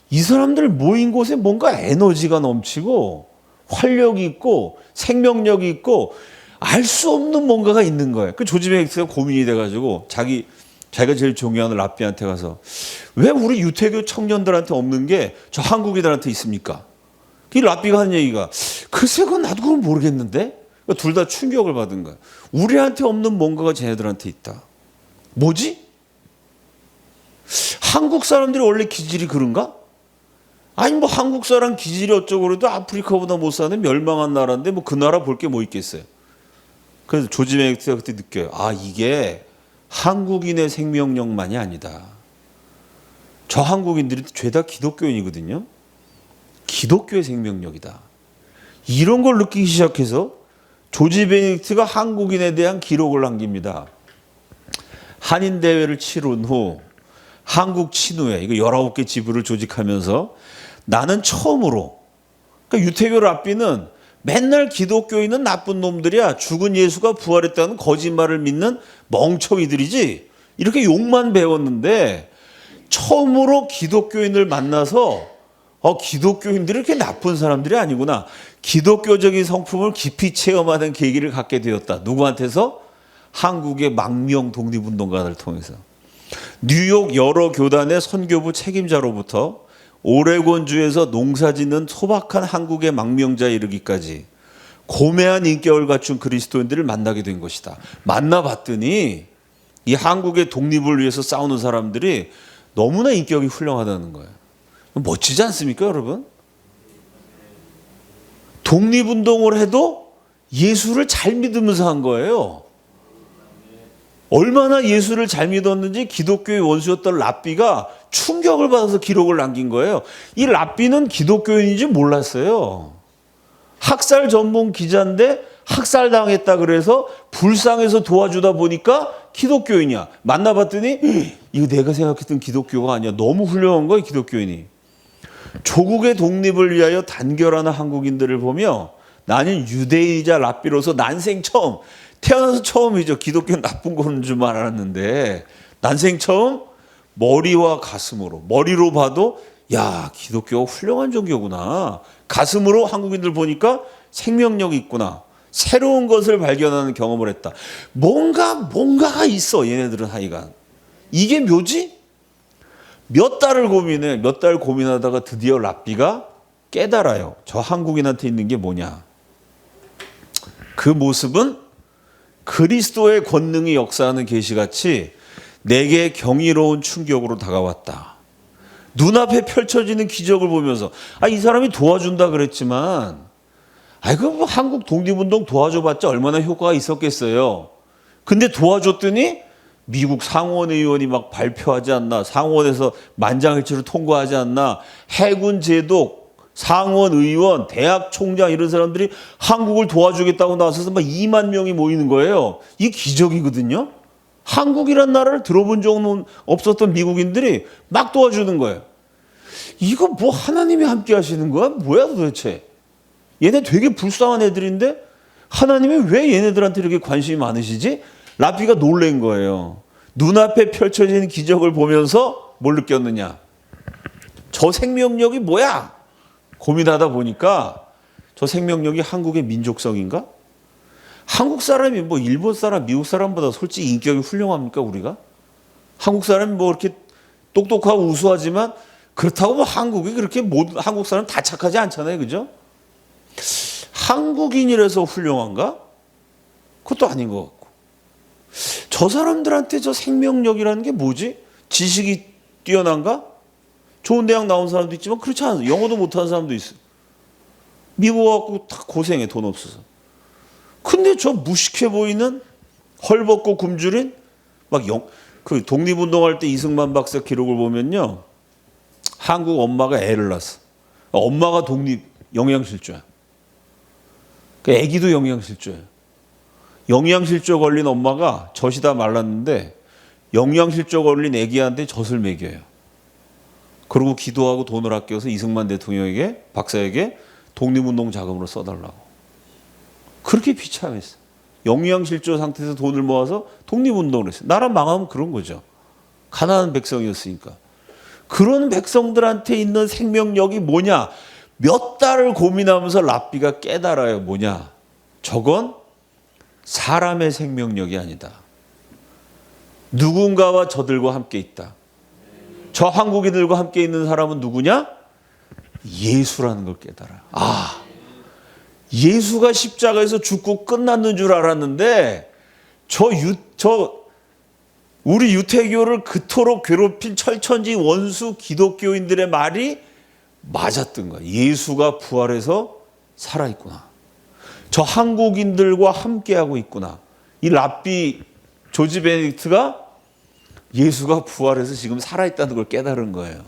이 사람들 모인 곳에 뭔가 에너지가 넘치고 활력이 있고 생명력이 있고 알 수 없는 뭔가가 있는 거예요. 그 조지 베네딕트가 고민이 돼가지고 자기가 제일 존경하는 라삐한테 가서 왜 우리 유태교 청년들한테 없는 게 저 한국인들한테 있습니까? 이 라삐가 하는 얘기가 글쎄 그건 나도 그건 모르겠는데 둘 다 충격을 받은 거야. 우리한테 없는 뭔가가 쟤네들한테 있다. 뭐지? 한국 사람들이 원래 기질이 그런가? 아니 뭐 한국 사람 기질이 어쩌고 그래도 아프리카보다 못 사는 멸망한 나라인데 뭐 그 나라 볼 게 뭐 있겠어요. 그래서 조지 베네딕트가 그때 느껴요. 아, 이게 한국인의 생명력만이 아니다. 저 한국인들이 죄다 기독교인이거든요. 기독교의 생명력이다. 이런 걸 느끼기 시작해서 조지 베네딕트가 한국인에 대한 기록을 남깁니다. 한인 대회를 치른 후 한국 친후회, 이거 19개 지부를 조직하면서 나는 처음으로, 그러니까 유태교 랍비는 맨날 기독교인은 나쁜 놈들이야, 죽은 예수가 부활했다는 거짓말을 믿는 멍청이들이지, 이렇게 욕만 배웠는데 처음으로 기독교인을 만나서 기독교인들이 이렇게 나쁜 사람들이 아니구나, 기독교적인 성품을 깊이 체험하는 계기를 갖게 되었다. 누구한테서? 한국의 망명 독립운동가를 통해서. 뉴욕 여러 교단의 선교부 책임자로부터 오레곤주에서 농사짓는 소박한 한국의 망명자에 이르기까지 고매한 인격을 갖춘 그리스도인들을 만나게 된 것이다. 만나봤더니 이 한국의 독립을 위해서 싸우는 사람들이 너무나 인격이 훌륭하다는 거예요. 멋지지 않습니까, 여러분? 독립운동을 해도 예수를 잘 믿으면서 한 거예요. 얼마나 예수를 잘 믿었는지 기독교의 원수였던 랍비가 충격을 받아서 기록을 남긴 거예요. 이 랍비는 기독교인인지 몰랐어요. 학살 전문 기자인데 학살당했다 그래서 불쌍해서 도와주다 보니까 기독교인이야. 만나봤더니 이거 내가 생각했던 기독교가 아니야. 너무 훌륭한 거야, 기독교인이. 조국의 독립을 위하여 단결하는 한국인들을 보며 나는 유대인이자 랍비로서 난생 처음, 태어나서 처음이죠. 기독교는 나쁜 거는 줄 알았는데 난생 처음 머리와 가슴으로, 머리로 봐도 야, 기독교가 훌륭한 종교구나. 가슴으로 한국인들 보니까 생명력이 있구나. 새로운 것을 발견하는 경험을 했다. 뭔가가 있어, 얘네들은 하여간. 이게 묘지? 몇 달 고민하다가 드디어 랍비가 깨달아요. 저 한국인한테 있는 게 뭐냐. 그 모습은 그리스도의 권능이 역사하는 계시같이 내게 경이로운 충격으로 다가왔다. 눈앞에 펼쳐지는 기적을 보면서 이 사람이 도와준다 그랬지만 뭐 한국 독립운동 도와줘봤자 얼마나 효과가 있었겠어요. 근데 도와줬더니 미국 상원 의원이 막 발표하지 않나, 상원에서 만장일치로 통과하지 않나, 해군 제독, 상원 의원, 대학 총장 이런 사람들이 한국을 도와주겠다고 나서서 막 2만 명이 모이는 거예요. 이게 기적이거든요. 한국이란 나라를 들어본 적은 없었던 미국인들이 막 도와주는 거예요. 이거 뭐 하나님이 함께 하시는 거야? 뭐야 도대체? 얘네 되게 불쌍한 애들인데 하나님이 왜 얘네들한테 이렇게 관심이 많으시지? 랍비가 놀란 거예요. 눈앞에 펼쳐지는 기적을 보면서 뭘 느꼈느냐? 저 생명력이 뭐야? 고민하다 보니까 저 생명력이 한국의 민족성인가? 한국 사람이 뭐 일본 사람, 미국 사람보다 솔직히 인격이 훌륭합니까, 우리가? 한국 사람이 뭐 이렇게 똑똑하고 우수하지만 그렇다고 뭐 한국이 그렇게 모든 한국 사람 다 착하지 않잖아요, 그죠? 한국인이라서 훌륭한가? 그것도 아닌 것 같고. 저 사람들한테 저 생명력이라는 게 뭐지? 지식이 뛰어난가? 좋은 대학 나온 사람도 있지만 그렇지 않아요. 영어도 못하는 사람도 있어요. 미국 와서 다 고생해, 돈 없어서. 근데 저 무식해 보이는 헐벗고 굶주린 그 독립운동할 때 이승만 박사 기록을 보면요, 한국 엄마가 애를 낳았어. 엄마가 독립 영양실조야. 그 애기도 영양실조예요. 영양실조 걸린 엄마가 젖이 다 말랐는데 영양실조 걸린 애기한테 젖을 먹여요. 그리고 기도하고 돈을 아껴서 이승만 대통령에게, 박사에게 독립운동 자금으로 써달라고. 그렇게 비참했어. 영양실조 상태에서 돈을 모아서 독립운동을 했어요. 나라 망하면 그런 거죠. 가난한 백성이었으니까. 그런 백성들한테 있는 생명력이 뭐냐? 몇 달을 고민하면서 랍비가 깨달아요. 뭐냐? 저건 사람의 생명력이 아니다. 누군가와 저들과 함께 있다. 저 한국인들과 함께 있는 사람은 누구냐? 예수라는 걸 깨달아요. 예수가 십자가에서 죽고 끝났는 줄 알았는데 우리 유태교를 그토록 괴롭힌 철천지 원수 기독교인들의 말이 맞았던 거야. 예수가 부활해서 살아있구나. 저 한국인들과 함께하고 있구나. 이 랍비 조지 베네딕트가 예수가 부활해서 지금 살아있다는 걸 깨달은 거예요.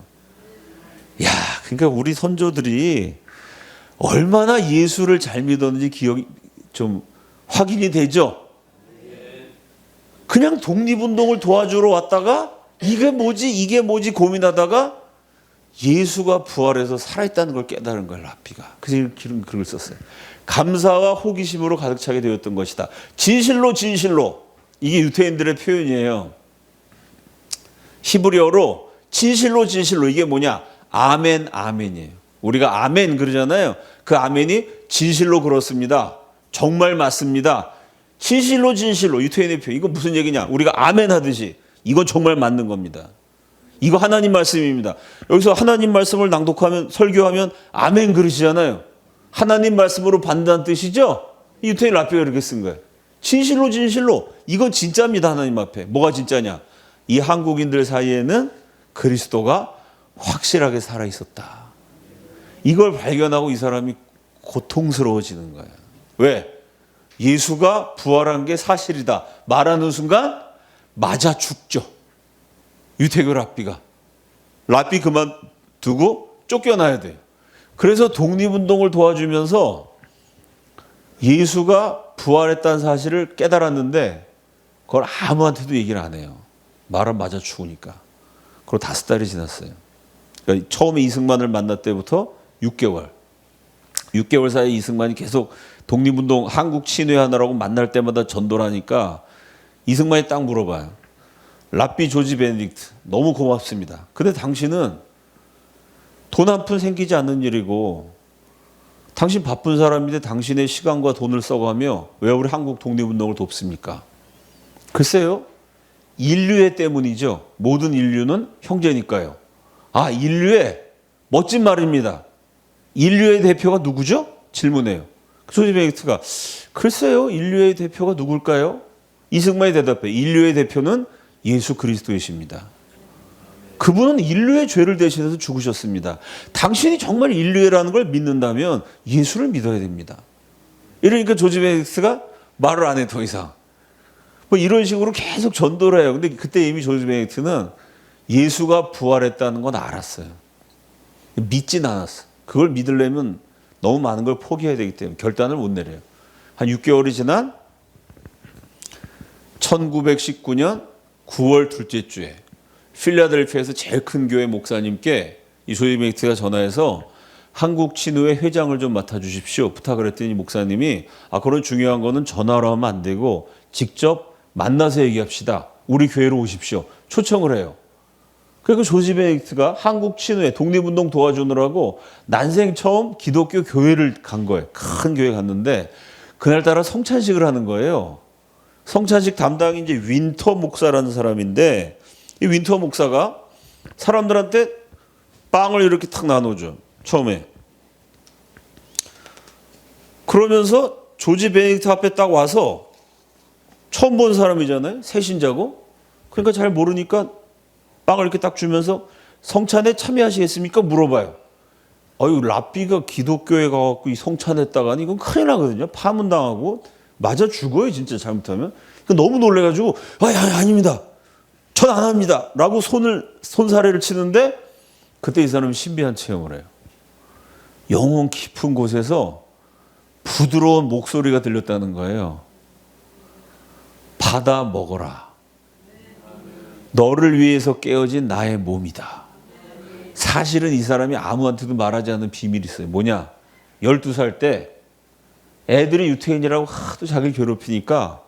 야, 그러니까 우리 선조들이 얼마나 예수를 잘 믿었는지 기억이 좀 확인이 되죠. 그냥 독립운동을 도와주러 왔다가 이게 뭐지 고민하다가 예수가 부활해서 살아있다는 걸 깨달은 거예요. 랍비가. 그래서 이런 글을 썼어요. 감사와 호기심으로 가득 차게 되었던 것이다. 진실로 이게 유태인들의 표현이에요. 히브리어로 진실로 이게 뭐냐? 아멘 아멘이에요. 우리가 아멘 그러잖아요. 그 아멘이 진실로 그렇습니다. 정말 맞습니다. 진실로 유태인의 표현. 이거 무슨 얘기냐? 우리가 아멘 하듯이 이건 정말 맞는 겁니다. 이거 하나님 말씀입니다. 여기서 하나님 말씀을 낭독하면 설교하면 아멘 그러시잖아요. 하나님 말씀으로 받는다는 뜻이죠. 유태인 랍비가 이렇게 쓴 거예요. 진실로 이건 진짜입니다. 하나님 앞에. 뭐가 진짜냐? 이 한국인들 사이에는 그리스도가 확실하게 살아있었다. 이걸 발견하고 이 사람이 고통스러워지는 거예요. 왜? 예수가 부활한 게 사실이다 말하는 순간 맞아 죽죠. 유태교 랍비 그만두고 쫓겨나야 돼요. 그래서 독립운동을 도와주면서 예수가 부활했다는 사실을 깨달았는데 그걸 아무한테도 얘기를 안 해요. 말은 맞아 죽으니까. 그리고 5달이 지났어요. 그러니까 처음에 이승만을 만날 때부터 6개월 사이에 이승만이 계속 독립운동 한국 친회하느라고 만날 때마다 전도를 하니까 이승만이 딱 물어봐요. 랍비 조지 베네딕트 너무 고맙습니다. 근데 당신은 돈 한 푼 생기지 않는 일이고 당신 바쁜 사람인데 당신의 시간과 돈을 써가며 왜 우리 한국 독립운동을 돕습니까? 글쎄요. 인류애 때문이죠. 모든 인류는 형제니까요. 아, 인류애. 멋진 말입니다. 인류의 대표가 누구죠? 질문해요. 조지 베네딕트가 글쎄요. 인류의 대표가 누굴까요? 이승만이 대답해. 인류의 대표는 예수 그리스도이십니다. 그분은 인류의 죄를 대신해서 죽으셨습니다. 당신이 정말 인류애라는 걸 믿는다면 예수를 믿어야 됩니다. 이러니까 조지 베네딕트가 말을 안 해 더 이상. 뭐 이런 식으로 계속 전도를 해요. 근데 그때 이미 조지 베네딕트는 예수가 부활했다는 건 알았어요. 믿진 않았어. 그걸 믿으려면 너무 많은 걸 포기해야 되기 때문에 결단을 못 내려요. 한 6개월이 지난 1919년 9월 둘째 주에 필라델피아에서 제일 큰 교회 목사님께 이 조지 베네딕트가 전화해서 한국 친후회 회장을 좀 맡아주십시오. 부탁을 했더니 목사님이 그런 중요한 거는 전화로 하면 안 되고 직접 만나서 얘기합시다. 우리 교회로 오십시오. 초청을 해요. 그리고 조지 베네딕트가 한국 친후회 독립운동 도와주느라고 난생 처음 기독교 교회를 간 거예요. 큰 교회 갔는데 그날따라 성찬식을 하는 거예요. 성찬식 담당이 이제 윈터 목사라는 사람인데 이 윈터 목사가 사람들한테 빵을 이렇게 탁 나눠줘. 처음에. 그러면서 조지 베네딕트 앞에 딱 와서 처음 본 사람이잖아요. 새신자고. 그러니까 잘 모르니까 빵을 이렇게 딱 주면서 성찬에 참여하시겠습니까? 물어봐요. 아유, 랍비가 기독교에 가갖고 이 성찬했다가니 이건 큰일 나거든요. 파문당하고 맞아 죽어요, 진짜 잘못하면. 너무 놀래가지고 아닙니다. 전 안 합니다. 라고 손사래를 치는데 그때 이 사람이 신비한 체험을 해요. 영혼 깊은 곳에서 부드러운 목소리가 들렸다는 거예요. 받아 먹어라. 너를 위해서 깨어진 나의 몸이다. 사실은 이 사람이 아무한테도 말하지 않는 비밀이 있어요. 뭐냐? 12살 때 애들이 유태인이라고 하도 자기를 괴롭히니까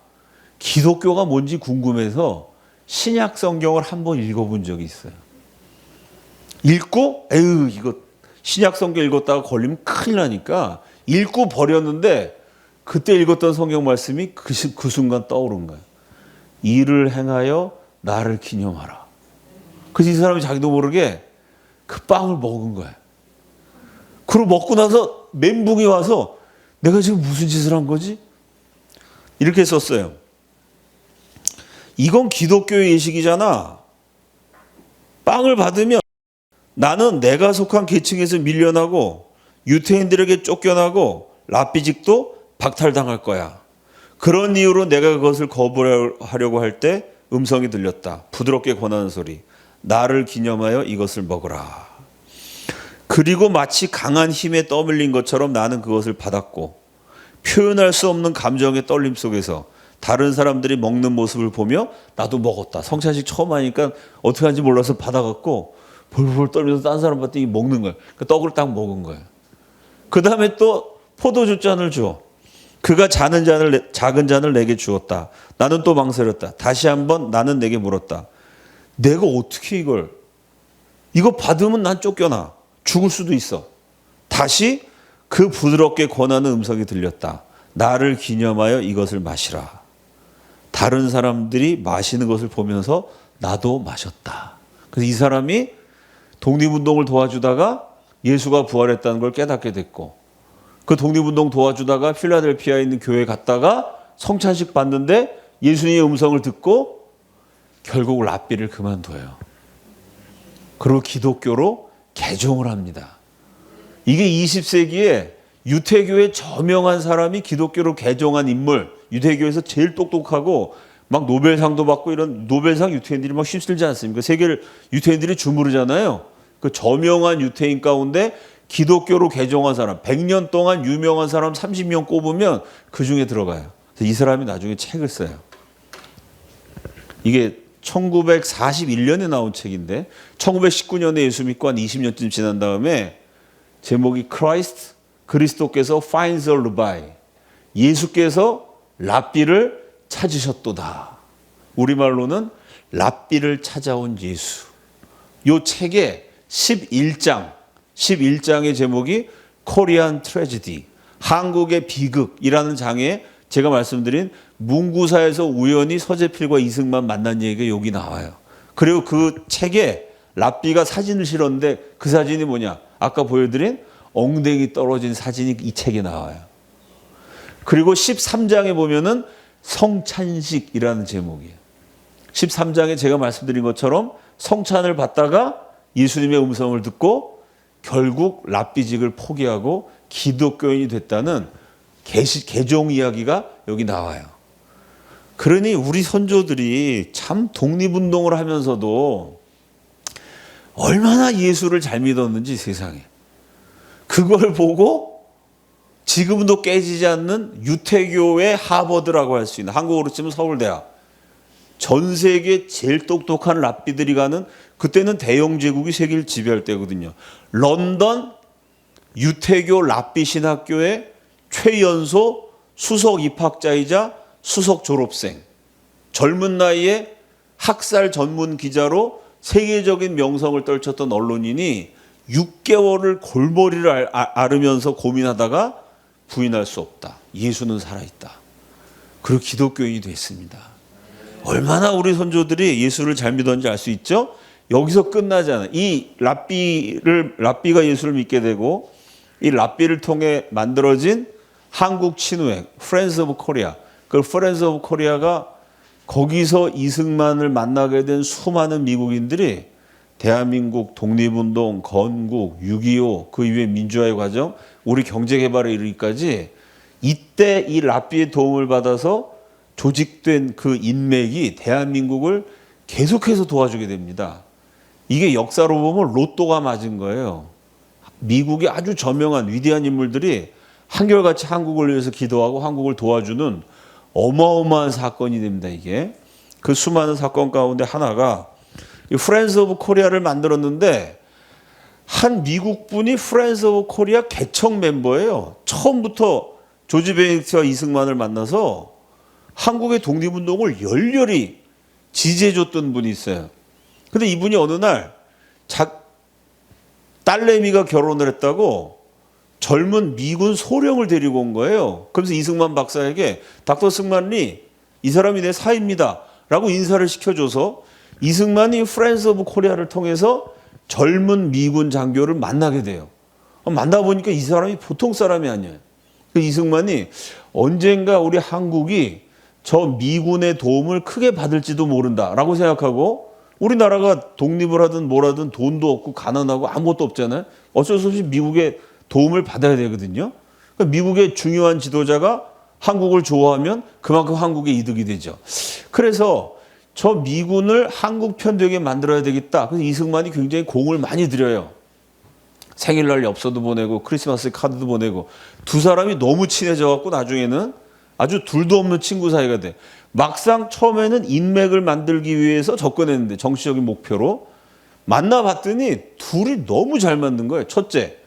기독교가 뭔지 궁금해서 신약 성경을 한번 읽어본 적이 있어요. 읽고 이거 신약 성경 읽었다가 걸리면 큰일 나니까 읽고 버렸는데 그때 읽었던 성경 말씀이 그 순간 떠오른 거예요. 이를 행하여 나를 기념하라. 그래서 이 사람이 자기도 모르게 그 빵을 먹은 거예요. 그리고 먹고 나서 멘붕이 와서 내가 지금 무슨 짓을 한 거지? 이렇게 썼어요. 이건 기독교의 예식이잖아. 빵을 받으면 나는 내가 속한 계층에서 밀려나고 유태인들에게 쫓겨나고 랍비직도 박탈당할 거야. 그런 이유로 내가 그것을 거부하려고 할 때 음성이 들렸다. 부드럽게 권하는 소리. 나를 기념하여 이것을 먹으라. 그리고 마치 강한 힘에 떠밀린 것처럼 나는 그것을 받았고 표현할 수 없는 감정의 떨림 속에서 다른 사람들이 먹는 모습을 보며 나도 먹었다. 성찬식 처음 하니까 어떻게 하는지 몰라서 받아갖고 볼볼 떨면서 다른 사람 봤더니 먹는 거야. 그 떡을 딱 먹은 거야. 그 다음에 또 포도주 잔을 줘. 그가 작은 잔을 내게 주었다. 나는 또 망설였다. 다시 한번 나는 내게 물었다. 내가 어떻게 이거 받으면 난 쫓겨나. 죽을 수도 있어. 다시 그 부드럽게 권하는 음성이 들렸다. 나를 기념하여 이것을 마시라. 다른 사람들이 마시는 것을 보면서 나도 마셨다. 그래서 이 사람이 독립운동을 도와주다가 예수가 부활했다는 걸 깨닫게 됐고 그 독립운동 도와주다가 필라델피아에 있는 교회에 갔다가 성찬식 받는데 예수님의 음성을 듣고 결국 랍비를 그만둬요. 그리고 기독교로 개종을 합니다. 이게 20세기에 유태교의 저명한 사람이 기독교로 개종한 인물, 유태교에서 제일 똑똑하고 막 노벨상도 받고 이런 노벨상 유태인들이 막 휩쓸지 않습니까? 세계를 유태인들이 주무르잖아요. 그 저명한 유태인 가운데 기독교로 개종한 사람, 100년 동안 유명한 사람 30명 꼽으면 그 중에 들어가요. 그래서 이 사람이 나중에 책을 써요. 이게 1941년에 나온 책인데 1919년에 예수 믿고 한 20년쯤 지난 다음에 제목이 Christ, 그리스도께서 finds a rabbi. 예수께서 랍비를 찾으셨도다. 우리말로는 랍비를 찾아온 예수. 이 책의 11장의 제목이 Korean Tragedy, 한국의 비극이라는 장에 제가 말씀드린 문구사에서 우연히 서재필과 이승만 만난 얘기가 여기 나와요. 그리고 그 책에 랍비가 사진을 실었는데 그 사진이 뭐냐? 아까 보여드린 엉덩이 떨어진 사진이 이 책에 나와요. 그리고 13장에 보면은 성찬식이라는 제목이에요. 13장에 제가 말씀드린 것처럼 성찬을 받다가 예수님의 음성을 듣고 결국 랍비직을 포기하고 기독교인이 됐다는 개종 이야기가 여기 나와요. 그러니 우리 선조들이 참 독립운동을 하면서도 얼마나 예수를 잘 믿었는지 세상에. 그걸 보고 지금도 깨지지 않는 유태교의 하버드라고 할 수 있는, 한국으로 치면 서울대학, 전 세계 제일 똑똑한 랍비들이 가는, 그때는 대영 제국이 세계를 지배할 때거든요. 런던 유태교 랍비 신학교의 최연소 수석 입학자이자 수석 졸업생, 젊은 나이에 학살 전문 기자로 세계적인 명성을 떨쳤던 언론인이 6개월을 골머리를 앓으면서 고민하다가 부인할 수 없다. 예수는 살아있다. 그리고 기독교인이 됐습니다. 얼마나 우리 선조들이 예수를 잘 믿었는지 알 수 있죠? 여기서 끝나지 않아요. 이 랍비가 예수를 믿게 되고 이 랍비를 통해 만들어진 한국 친우회, Friends of Korea. 그 Friends of Korea가 거기서 이승만을 만나게 된 수많은 미국인들이 대한민국 독립운동, 건국, 6.25, 그 이후에 민주화의 과정, 우리 경제개발에 이르기까지 이때 이 랍비의 도움을 받아서 조직된 그 인맥이 대한민국을 계속해서 도와주게 됩니다. 이게 역사로 보면 로또가 맞은 거예요. 미국의 아주 저명한 위대한 인물들이 한결같이 한국을 위해서 기도하고 한국을 도와주는 어마어마한 사건이 됩니다. 이게 그 수많은 사건 가운데 하나가 이 프렌즈 오브 코리아를 만들었는데 한 미국 분이 프렌즈 오브 코리아 개척 멤버예요. 처음부터 조지 베네딕트와 이승만을 만나서 한국의 독립운동을 열렬히 지지해줬던 분이 있어요. 근데 이분이 어느 날 딸내미가 결혼을 했다고 젊은 미군 소령을 데리고 온 거예요. 그래서 이승만 박사에게 닥터 승만리, 이 사람이 내 사입니다 라고 인사를 시켜줘서 이승만이 프렌즈 오브 코리아를 통해서 젊은 미군 장교를 만나게 돼요. 만나보니까 이 사람이 보통 사람이 아니에요. 이승만이 언젠가 우리 한국이 저 미군의 도움을 크게 받을지도 모른다라고 생각하고 우리나라가 독립을 하든 뭘 하든 돈도 없고 가난하고 아무것도 없잖아요. 어쩔 수 없이 미국의 도움을 받아야 되거든요. 그러니까 미국의 중요한 지도자가 한국을 좋아하면 그만큼 한국의 이득이 되죠. 그래서 저 미군을 한국 편되게 만들어야 되겠다. 그래서 이승만이 굉장히 공을 많이 들여요. 생일날 엽서도 보내고 크리스마스 카드도 보내고 두 사람이 너무 친해져 갖고 나중에는 아주 둘도 없는 친구 사이가 돼. 막상 처음에는 인맥을 만들기 위해서 접근했는데 정치적인 목표로 만나봤더니 둘이 너무 잘 맞는 거예요. 첫째,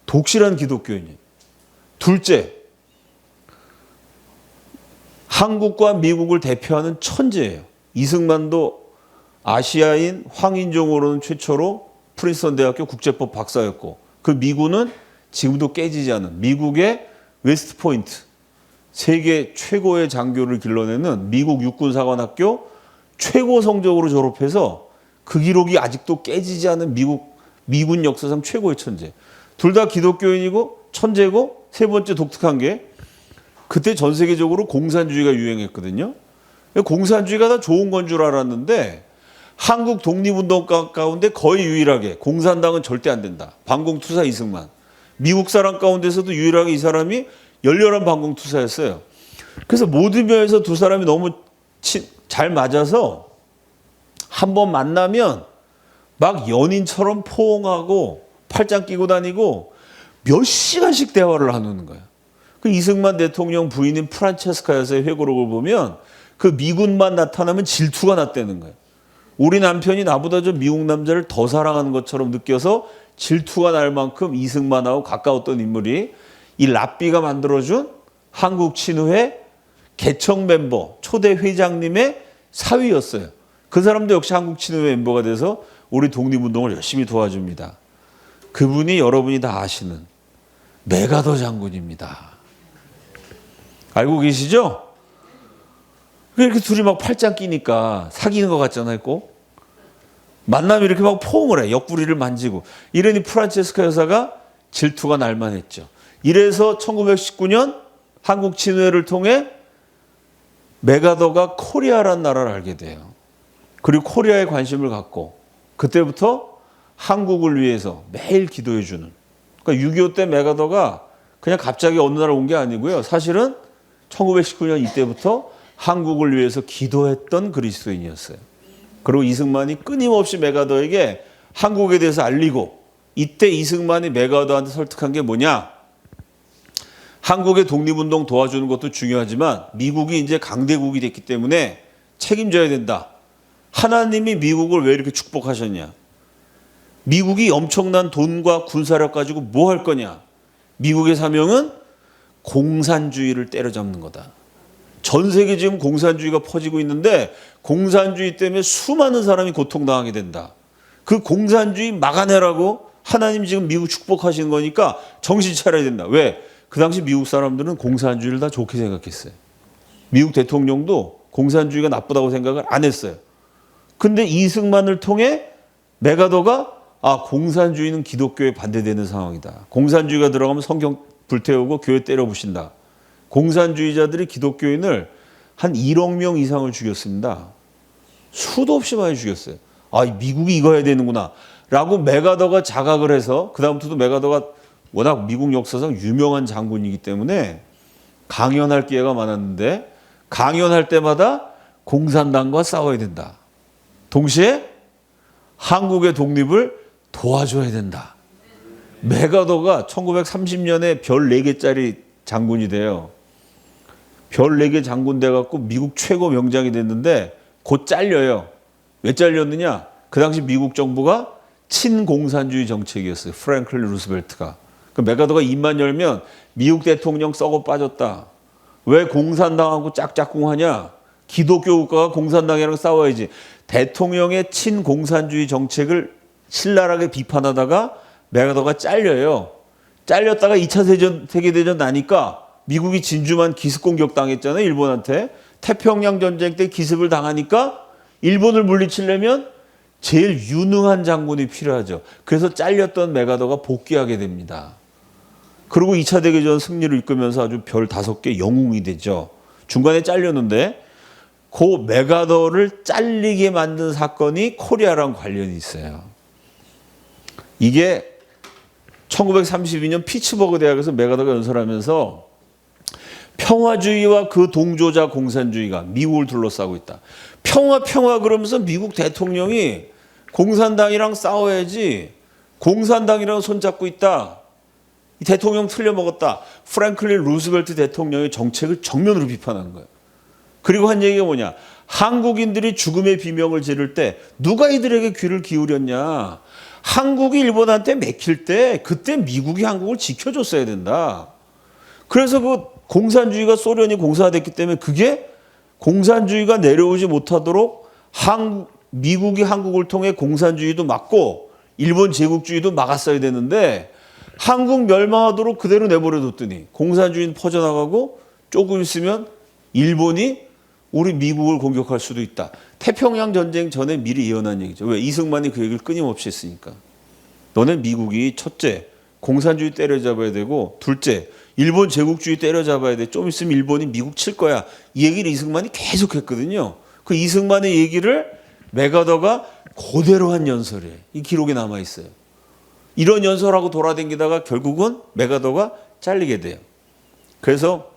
독실한 기독교인이에요. 둘째, 한국과 미국을 대표하는 천재예요. 이승만도 아시아인 황인종으로는 최초로 프린스턴 대학교 국제법 박사였고 그 미군은 지금도 깨지지 않은 미국의 웨스트 포인트 세계 최고의 장교를 길러내는 미국 육군사관학교 최고 성적으로 졸업해서 그 기록이 아직도 깨지지 않은 미군 역사상 최고의 천재. 둘 다 기독교인이고 천재고 세 번째 독특한 게 그때 전 세계적으로 공산주의가 유행했거든요. 공산주의가 다 좋은 건 줄 알았는데 한국 독립운동 가운데 거의 유일하게 공산당은 절대 안 된다. 반공투사 이승만. 미국 사람 가운데서도 유일하게 이 사람이 열렬한 반공투사였어요. 그래서 모든 면에서 두 사람이 너무 잘 맞아서 한번 만나면 막 연인처럼 포옹하고 팔짱 끼고 다니고 몇 시간씩 대화를 나누는 거예요. 그 이승만 대통령 부인인 프란체스카 여사의 회고록을 보면 그 미군만 나타나면 질투가 났다는 거예요. 우리 남편이 나보다 저 미국 남자를 더 사랑하는 것처럼 느껴서 질투가 날 만큼 이승만하고 가까웠던 인물이 이 랍비가 만들어준 한국 친후회 개척 멤버 초대 회장님의 사위였어요. 그 사람도 역시 한국 친후회 멤버가 돼서 우리 독립운동을 열심히 도와줍니다. 그분이 여러분이 다 아시는 메가더 장군입니다. 알고 계시죠? 이렇게 둘이 막 팔짱 끼니까 사귀는 것 같잖아요, 꼭. 만나면 이렇게 막 포옹을 해. 옆구리를 만지고. 이러니 프란체스카 여사가 질투가 날만했죠. 이래서 1919년 한국 친회를 통해 메가더가 코리아라는 나라를 알게 돼요. 그리고 코리아에 관심을 갖고 그때부터 한국을 위해서 매일 기도해 주는. 그러니까 6.25 때 메가더가 그냥 갑자기 어느 날 온 게 아니고요. 사실은 1919년 이때부터 한국을 위해서 기도했던 그리스도인이었어요. 그리고 이승만이 끊임없이 메가더에게 한국에 대해서 알리고 이때 이승만이 메가더한테 설득한 게 뭐냐? 한국의 독립운동 도와주는 것도 중요하지만 미국이 이제 강대국이 됐기 때문에 책임져야 된다. 하나님이 미국을 왜 이렇게 축복하셨냐? 미국이 엄청난 돈과 군사력 가지고 뭐 할 거냐? 미국의 사명은 공산주의를 때려잡는 거다. 전 세계 지금 공산주의가 퍼지고 있는데 공산주의 때문에 수많은 사람이 고통당하게 된다. 그 공산주의 막아내라고 하나님 지금 미국 축복하시는 거니까 정신 차려야 된다. 왜? 그 당시 미국 사람들은 공산주의를 다 좋게 생각했어요. 미국 대통령도 공산주의가 나쁘다고 생각을 안 했어요. 근데 이승만을 통해 메가더가 공산주의는 기독교에 반대되는 상황이다. 공산주의가 들어가면 성경 불태우고 교회 때려 부신다. 공산주의자들이 기독교인을 한 1억 명 이상을 죽였습니다. 수도 없이 많이 죽였어요. 미국이 이거 해야 되는구나 라고 메가더가 자각을 해서 그다음부터도 메가더가 워낙 미국 역사상 유명한 장군이기 때문에 강연할 기회가 많았는데 강연할 때마다 공산당과 싸워야 된다. 동시에 한국의 독립을 도와줘야 된다. 메가더가 1930년에 별 4개짜리 장군이 돼요. 별 4개 장군 돼갖고 미국 최고 명장이 됐는데 곧 잘려요. 왜 잘렸느냐? 그 당시 미국 정부가 친공산주의 정책이었어요. 프랭클린 루스벨트가. 그 메가더가 입만 열면 미국 대통령 썩어 빠졌다. 왜 공산당하고 짝짝꿍하냐? 기독교 국가가 공산당이랑 싸워야지. 대통령의 친공산주의 정책을 신랄하게 비판하다가 메가더가 잘려요. 잘렸다가 2차 세계대전 나니까 미국이 진주만 기습 공격 당했잖아요. 일본한테. 태평양 전쟁 때 기습을 당하니까 일본을 물리치려면 제일 유능한 장군이 필요하죠. 그래서 잘렸던 메가더가 복귀하게 됩니다. 그리고 2차 대전 승리를 이끌면서 아주 별 5개 영웅이 되죠. 중간에 잘렸는데 그 메가더를 잘리게 만든 사건이 코리아랑 관련이 있어요. 이게 1932년 피츠버그 대학에서 메가더가 연설하면서 평화주의와 그 동조자 공산주의가 미국을 둘러싸고 있다. 평화 그러면서 미국 대통령이 공산당이랑 싸워야지 공산당이랑 손잡고 있다. 이 대통령 틀려먹었다. 프랭클린 루스벨트 대통령의 정책을 정면으로 비판한 거예요. 그리고 한 얘기가 뭐냐. 한국인들이 죽음의 비명을 지를 때 누가 이들에게 귀를 기울였냐. 한국이 일본한테 맥힐 때 그때 미국이 한국을 지켜줬어야 된다. 그래서 그 공산주의가 소련이 공산화됐기 때문에 그게 공산주의가 내려오지 못하도록 미국이 한국을 통해 공산주의도 막고 일본 제국주의도 막았어야 되는데 한국 멸망하도록 그대로 내버려뒀더니 공산주의는 퍼져나가고 조금 있으면 일본이 우리 미국을 공격할 수도 있다. 태평양 전쟁 전에 미리 예언한 얘기죠. 왜? 이승만이 그 얘기를 끊임없이 했으니까. 너네 미국이 첫째, 공산주의 때려잡아야 되고 둘째, 일본 제국주의 때려잡아야 돼. 좀 있으면 일본이 미국 칠 거야. 이 얘기를 이승만이 계속 했거든요. 그 이승만의 얘기를 메가더가 그대로 한 연설이에요. 이 기록에 남아있어요. 이런 연설하고 돌아다니다가 결국은 메가더가 잘리게 돼요. 그래서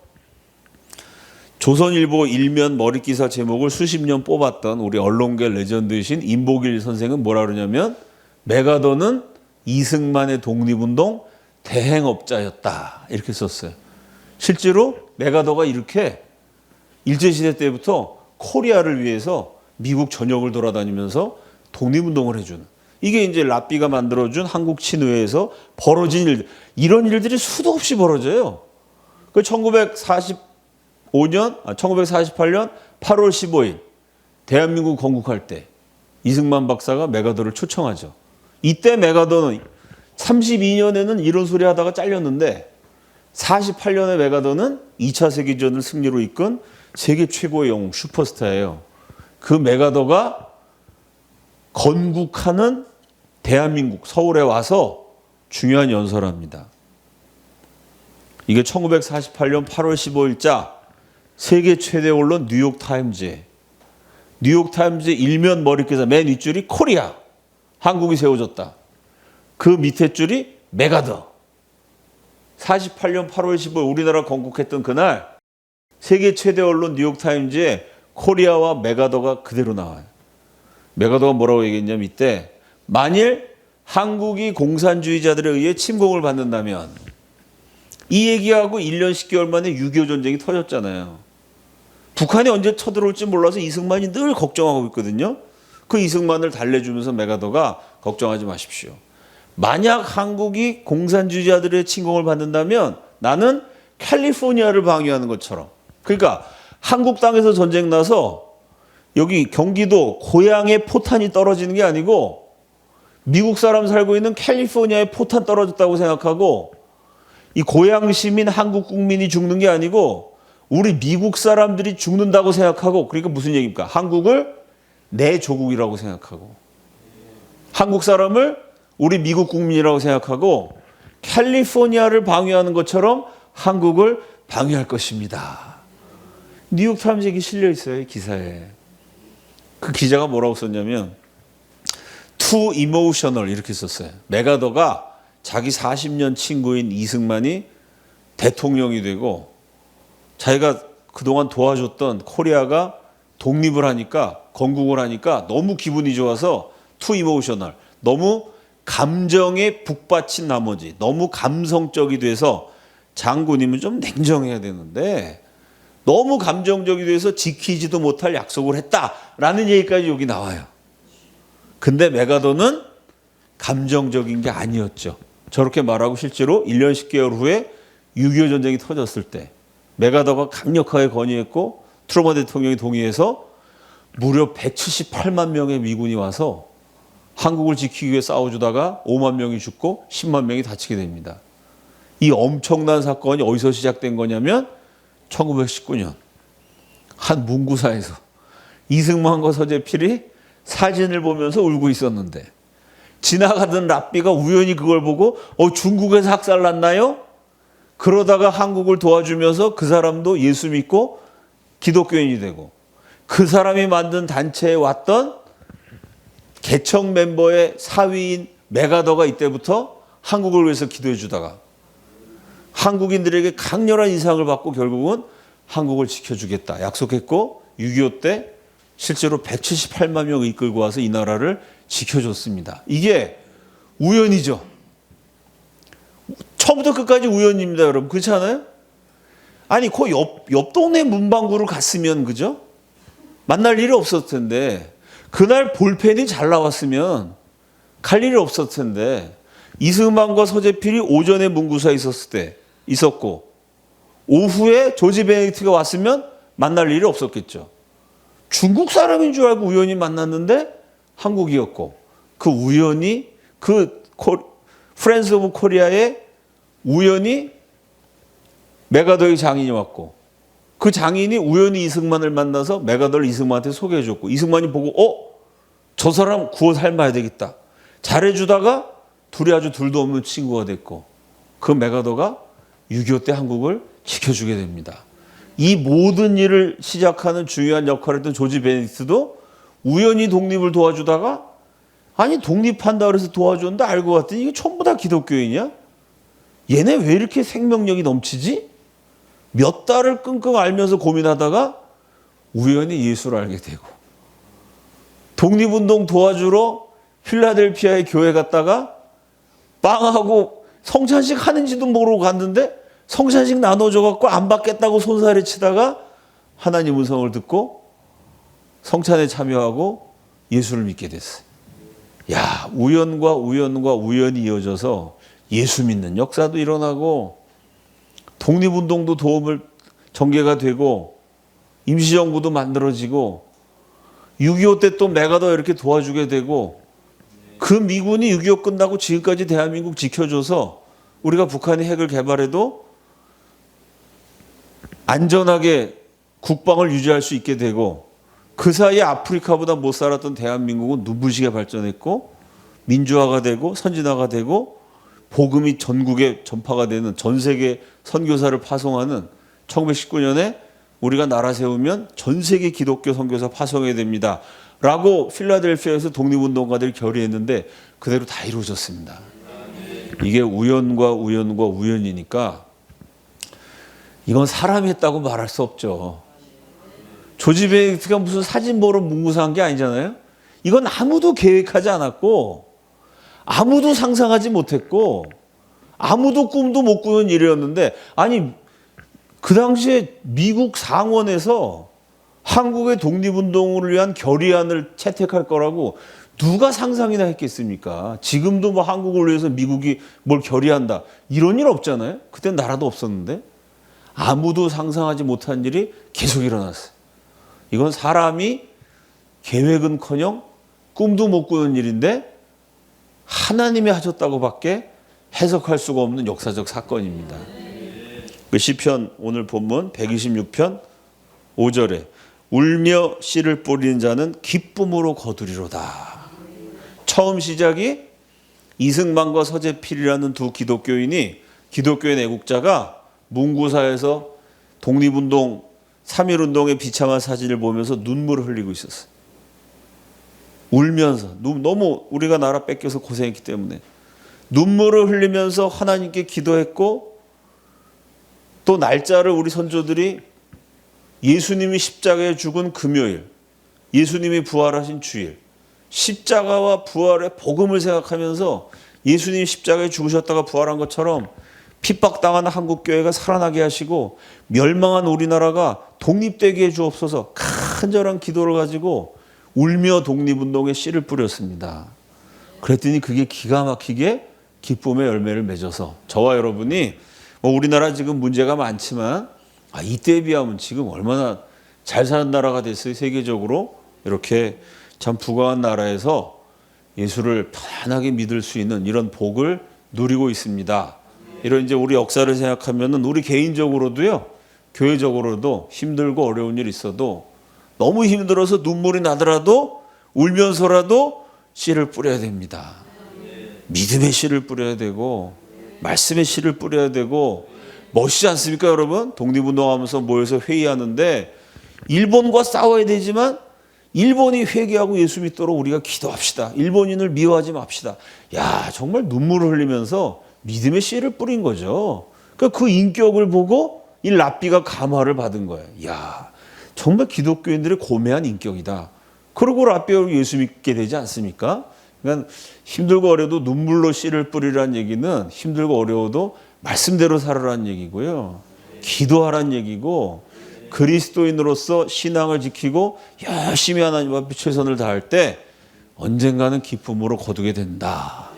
조선일보 일면 머릿기사 제목을 수십 년 뽑았던 우리 언론계 레전드이신 임보길 선생은 뭐라 그러냐면 메가더는 이승만의 독립운동 대행업자였다. 이렇게 썼어요. 실제로 메가더가 이렇게 일제시대 때부터 코리아를 위해서 미국 전역을 돌아다니면서 독립운동을 해주는. 이게 이제 라삐가 만들어준 한국 친회에서 벌어진 일, 이런 일들이 수도 없이 벌어져요. 그 1948년 8월 15일 대한민국 건국할 때 이승만 박사가 메가더를 초청하죠. 이때 메가더는 32년에는 이런 소리 하다가 잘렸는데 48년에 메가더는 2차 세계전을 승리로 이끈 세계 최고의 영웅 슈퍼스타예요. 그 메가더가 건국하는 대한민국 서울에 와서 중요한 연설을 합니다. 이게 1948년 8월 15일자 세계 최대 언론 뉴욕타임즈의 일면 머릿기사 맨 윗줄이 코리아, 한국이 세워졌다. 그 밑에 줄이 메가더. 48년 8월 15일 우리나라 건국했던 그날 세계 최대 언론 뉴욕타임즈에 코리아와 메가더가 그대로 나와요. 메가더가 뭐라고 얘기했냐면 이때 만일 한국이 공산주의자들에 의해 침공을 받는다면 이 얘기하고 1년 10개월 만에 6.25 전쟁이 터졌잖아요. 북한이 언제 쳐들어올지 몰라서 이승만이 늘 걱정하고 있거든요. 그 이승만을 달래주면서 메가더가 걱정하지 마십시오. 만약 한국이 공산주의자들의 침공을 받는다면 나는 캘리포니아를 방위하는 것처럼. 그러니까 한국 땅에서 전쟁 나서 여기 경기도 고향에 포탄이 떨어지는 게 아니고 미국 사람 살고 있는 캘리포니아에 포탄 떨어졌다고 생각하고 이 고향 시민 한국 국민이 죽는 게 아니고 우리 미국 사람들이 죽는다고 생각하고 그러니까 무슨 얘기입니까? 한국을 내 조국이라고 생각하고 한국 사람을 우리 미국 국민이라고 생각하고 캘리포니아를 방위하는 것처럼 한국을 방위할 것입니다. 뉴욕타임즈 얘기 실려 있어요. 이 기사에. 그 기자가 뭐라고 썼냐면 too emotional 이렇게 썼어요. 메가더가 자기 40년 친구인 이승만이 대통령이 되고 자기가 그동안 도와줬던 코리아가 독립을 하니까 건국을 하니까 너무 기분이 좋아서 too emotional 너무 감정에 북받친 나머지 너무 감성적이 돼서 장군님은 좀 냉정해야 되는데 너무 감정적이 돼서 지키지도 못할 약속을 했다라는 얘기까지 여기 나와요. 근데 메가더는 감정적인 게 아니었죠. 저렇게 말하고 실제로 1년 10개월 후에 6.25 전쟁이 터졌을 때 메가더가 강력하게 건의했고 트루먼 대통령이 동의해서 무려 178만 명의 미군이 와서 한국을 지키기 위해 싸워주다가 5만 명이 죽고 10만 명이 다치게 됩니다. 이 엄청난 사건이 어디서 시작된 거냐면 1919년 한 문구사에서 이승만과 서재필이 사진을 보면서 울고 있었는데 지나가던 랍비가 우연히 그걸 보고 중국에서 학살났나요? 그러다가 한국을 도와주면서 그 사람도 예수 믿고 기독교인이 되고 그 사람이 만든 단체에 왔던 개척 멤버의 사위인 메가더가 이때부터 한국을 위해서 기도해 주다가 한국인들에게 강렬한 인상을 받고 결국은 한국을 지켜주겠다 약속했고 6.25 때 실제로 178만 명 이끌고 와서 이 나라를 지켜줬습니다. 이게 우연이죠. 처음부터 끝까지 우연입니다, 여러분. 그렇지 않아요? 아니, 그 옆 동네 문방구를 갔으면, 그죠? 만날 일이 없었을 텐데, 그날 볼펜이 잘 나왔으면 갈 일이 없었을 텐데, 이승만과 서재필이 오전에 문구사에 있었을 때 있었고, 오후에 조지 베네딕트가 왔으면 만날 일이 없었겠죠. 중국 사람인 줄 알고 우연히 만났는데 한국이었고, 그 우연히 프렌즈 오브 코리아에 우연히 메가더의 장인이 왔고 그 장인이 우연히 이승만을 만나서 메가더를 이승만한테 소개해 줬고 이승만이 보고 저 사람 구워 삶아야 되겠다. 잘해주다가 둘이 아주 둘도 없는 친구가 됐고 그 메가더가 6.25 때 한국을 지켜주게 됩니다. 이 모든 일을 시작하는 중요한 역할을 했던 조지 베네딕트도 우연히 독립을 도와주다가 아니 독립한다 그래서 도와줬는데 알고 봤더니 이게 전부 다 기독교인이야? 얘네 왜 이렇게 생명력이 넘치지? 몇 달을 끙끙 앓면서 고민하다가 우연히 예수를 알게 되고 독립운동 도와주러 필라델피아의 교회 갔다가 빵하고 성찬식 하는지도 모르고 갔는데 성찬식 나눠줘갖고 안 받겠다고 손살에 치다가 하나님 음성을 듣고 성찬에 참여하고 예수를 믿게 됐어요. 야, 우연과 우연이 이어져서 예수 믿는 역사도 일어나고 독립운동도 전개가 되고 임시정부도 만들어지고 6.25 때 또 메가더 이렇게 도와주게 되고 그 미군이 6.25 끝나고 지금까지 대한민국 지켜줘서 우리가 북한이 핵을 개발해도 안전하게 국방을 유지할 수 있게 되고 그 사이에 아프리카보다 못 살았던 대한민국은 눈부시게 발전했고 민주화가 되고 선진화가 되고 복음이 전국에 전파가 되는 전 세계 선교사를 파송하는 1919년에 우리가 나라 세우면 전 세계 기독교 선교사 파송해야 됩니다. 라고 필라델피아에서 독립운동가들이 결의했는데 그대로 다 이루어졌습니다. 이게 우연과 우연이니까 이건 사람이 했다고 말할 수 없죠. 조지 베네딕트가 무슨 사진 보러 문구사한 게 아니잖아요. 이건 아무도 계획하지 않았고 아무도 상상하지 못했고 아무도 꿈도 못 꾸는 일이었는데 아니 그 당시에 미국 상원에서 한국의 독립운동을 위한 결의안을 채택할 거라고 누가 상상이나 했겠습니까? 지금도 뭐 한국을 위해서 미국이 뭘 결의한다 이런 일 없잖아요. 그땐 나라도 없었는데 아무도 상상하지 못한 일이 계속 일어났어요. 이건 사람이 계획은커녕 꿈도 못 꾸는 일인데 하나님이 하셨다고 밖에 해석할 수가 없는 역사적 사건입니다. 그 시편 오늘 본문 126편 5절에 울며 씨를 뿌리는 자는 기쁨으로 거두리로다. 처음 시작이 이승만과 서재필이라는 두 기독교인이 기독교인 애국자가 문구사에서 독립운동 3.1운동의 비참한 사진을 보면서 눈물을 흘리고 있었어요. 울면서 너무 우리가 나라 뺏겨서 고생했기 때문에 눈물을 흘리면서 하나님께 기도했고 또 날짜를 우리 선조들이 예수님이 십자가에 죽은 금요일, 예수님이 부활하신 주일, 십자가와 부활의 복음을 생각하면서 예수님이 십자가에 죽으셨다가 부활한 것처럼 핍박당한 한국교회가 살아나게 하시고 멸망한 우리나라가 독립되게 해 주옵소서 간절한 기도를 가지고 울며 독립운동에 씨를 뿌렸습니다. 그랬더니 그게 기가 막히게 기쁨의 열매를 맺어서 저와 여러분이 우리나라 지금 문제가 많지만 이때에 비하면 지금 얼마나 잘 사는 나라가 됐어요. 세계적으로 이렇게 참 부강한 나라에서 예수를 편안하게 믿을 수 있는 이런 복을 누리고 있습니다. 이런 이제 우리 역사를 생각하면은 우리 개인적으로도요, 교회적으로도 힘들고 어려운 일 있어도 너무 힘들어서 눈물이 나더라도 울면서라도 씨를 뿌려야 됩니다. 믿음의 씨를 뿌려야 되고 말씀의 씨를 뿌려야 되고 멋있지 않습니까 여러분? 독립운동하면서 모여서 회의하는데 일본과 싸워야 되지만 일본이 회개하고 예수 믿도록 우리가 기도합시다. 일본인을 미워하지 맙시다. 야, 정말 눈물을 흘리면서 믿음의 씨를 뿌린 거죠. 그러니까 그 인격을 보고 이 랍비가 감화를 받은 거예요. 야, 정말 기독교인들의 고매한 인격이다. 그러고 랍비가 예수 믿게 되지 않습니까? 그러니까 힘들고 어려워도 눈물로 씨를 뿌리라는 얘기는 힘들고 어려워도 말씀대로 살아라는 얘기고요. 기도하라는 얘기고, 그리스도인으로서 신앙을 지키고 열심히 하나님 앞에 최선을 다할 때 언젠가는 기쁨으로 거두게 된다.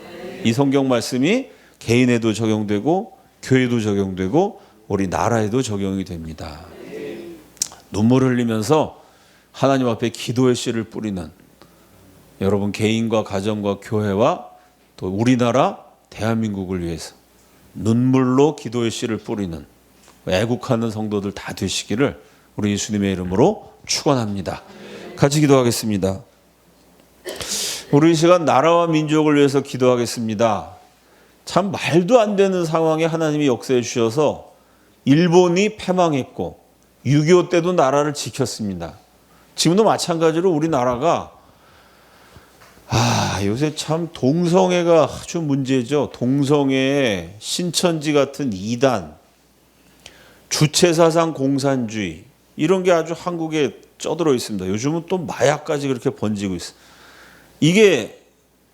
이 성경 말씀이 개인에도 적용되고 교회도 적용되고 우리 나라에도 적용이 됩니다. 눈물 흘리면서 하나님 앞에 기도의 씨를 뿌리는 여러분 개인과 가정과 교회와 또 우리나라 대한민국을 위해서 눈물로 기도의 씨를 뿌리는 애국하는 성도들 다 되시기를 우리 예수님의 이름으로 축원합니다. 같이 기도하겠습니다. 우리 이 시간 나라와 민족을 위해서 기도하겠습니다. 참 말도 안 되는 상황에 하나님이 역사해 주셔서 일본이 패망했고 6.25 때도 나라를 지켰습니다. 지금도 마찬가지로 우리나라가 요새 참 동성애가 아주 문제죠. 동성애, 신천지 같은 이단, 주체사상 공산주의 이런 게 아주 한국에 쩌들어 있습니다. 요즘은 또 마약까지 그렇게 번지고 있어요. 이게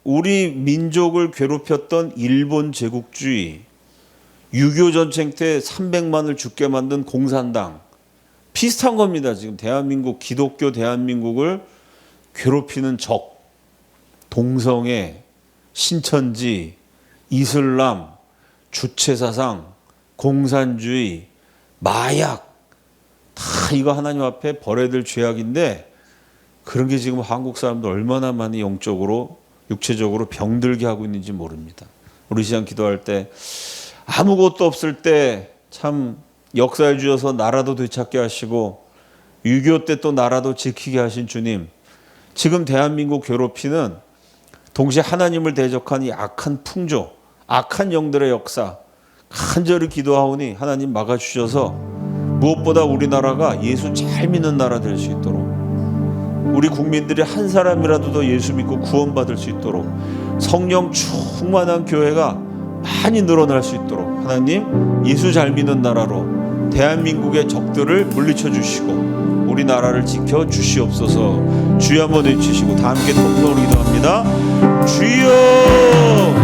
우리 민족을 괴롭혔던 일본 제국주의, 6.25 전쟁 때 300만을 죽게 만든 공산당 비슷한 겁니다. 지금 대한민국, 기독교 대한민국을 괴롭히는 적, 동성애, 신천지, 이슬람, 주체사상, 공산주의, 마약 다 이거 하나님 앞에 벌어야 될 죄악인데 그런 게 지금 한국 사람들 얼마나 많이 영적으로 육체적으로 병들게 하고 있는지 모릅니다. 우리 시간 기도할 때 아무것도 없을 때 참 역사해 주셔서 나라도 되찾게 하시고 6.25 때 또 나라도 지키게 하신 주님, 지금 대한민국 괴롭히는 동시에 하나님을 대적한 이 악한 풍조, 악한 영들의 역사 간절히 기도하오니 하나님 막아주셔서 무엇보다 우리나라가 예수 잘 믿는 나라 될 수 있도록, 우리 국민들이 한 사람이라도 더 예수 믿고 구원받을 수 있도록, 성령 충만한 교회가 많이 늘어날 수 있도록 하나님 예수 잘 믿는 나라로 대한민국의 적들을 물리쳐 주시고 우리나라를 지켜 주시옵소서. 주여 한번 외치시고 다 함께 통성으로 기도합니다. 주여!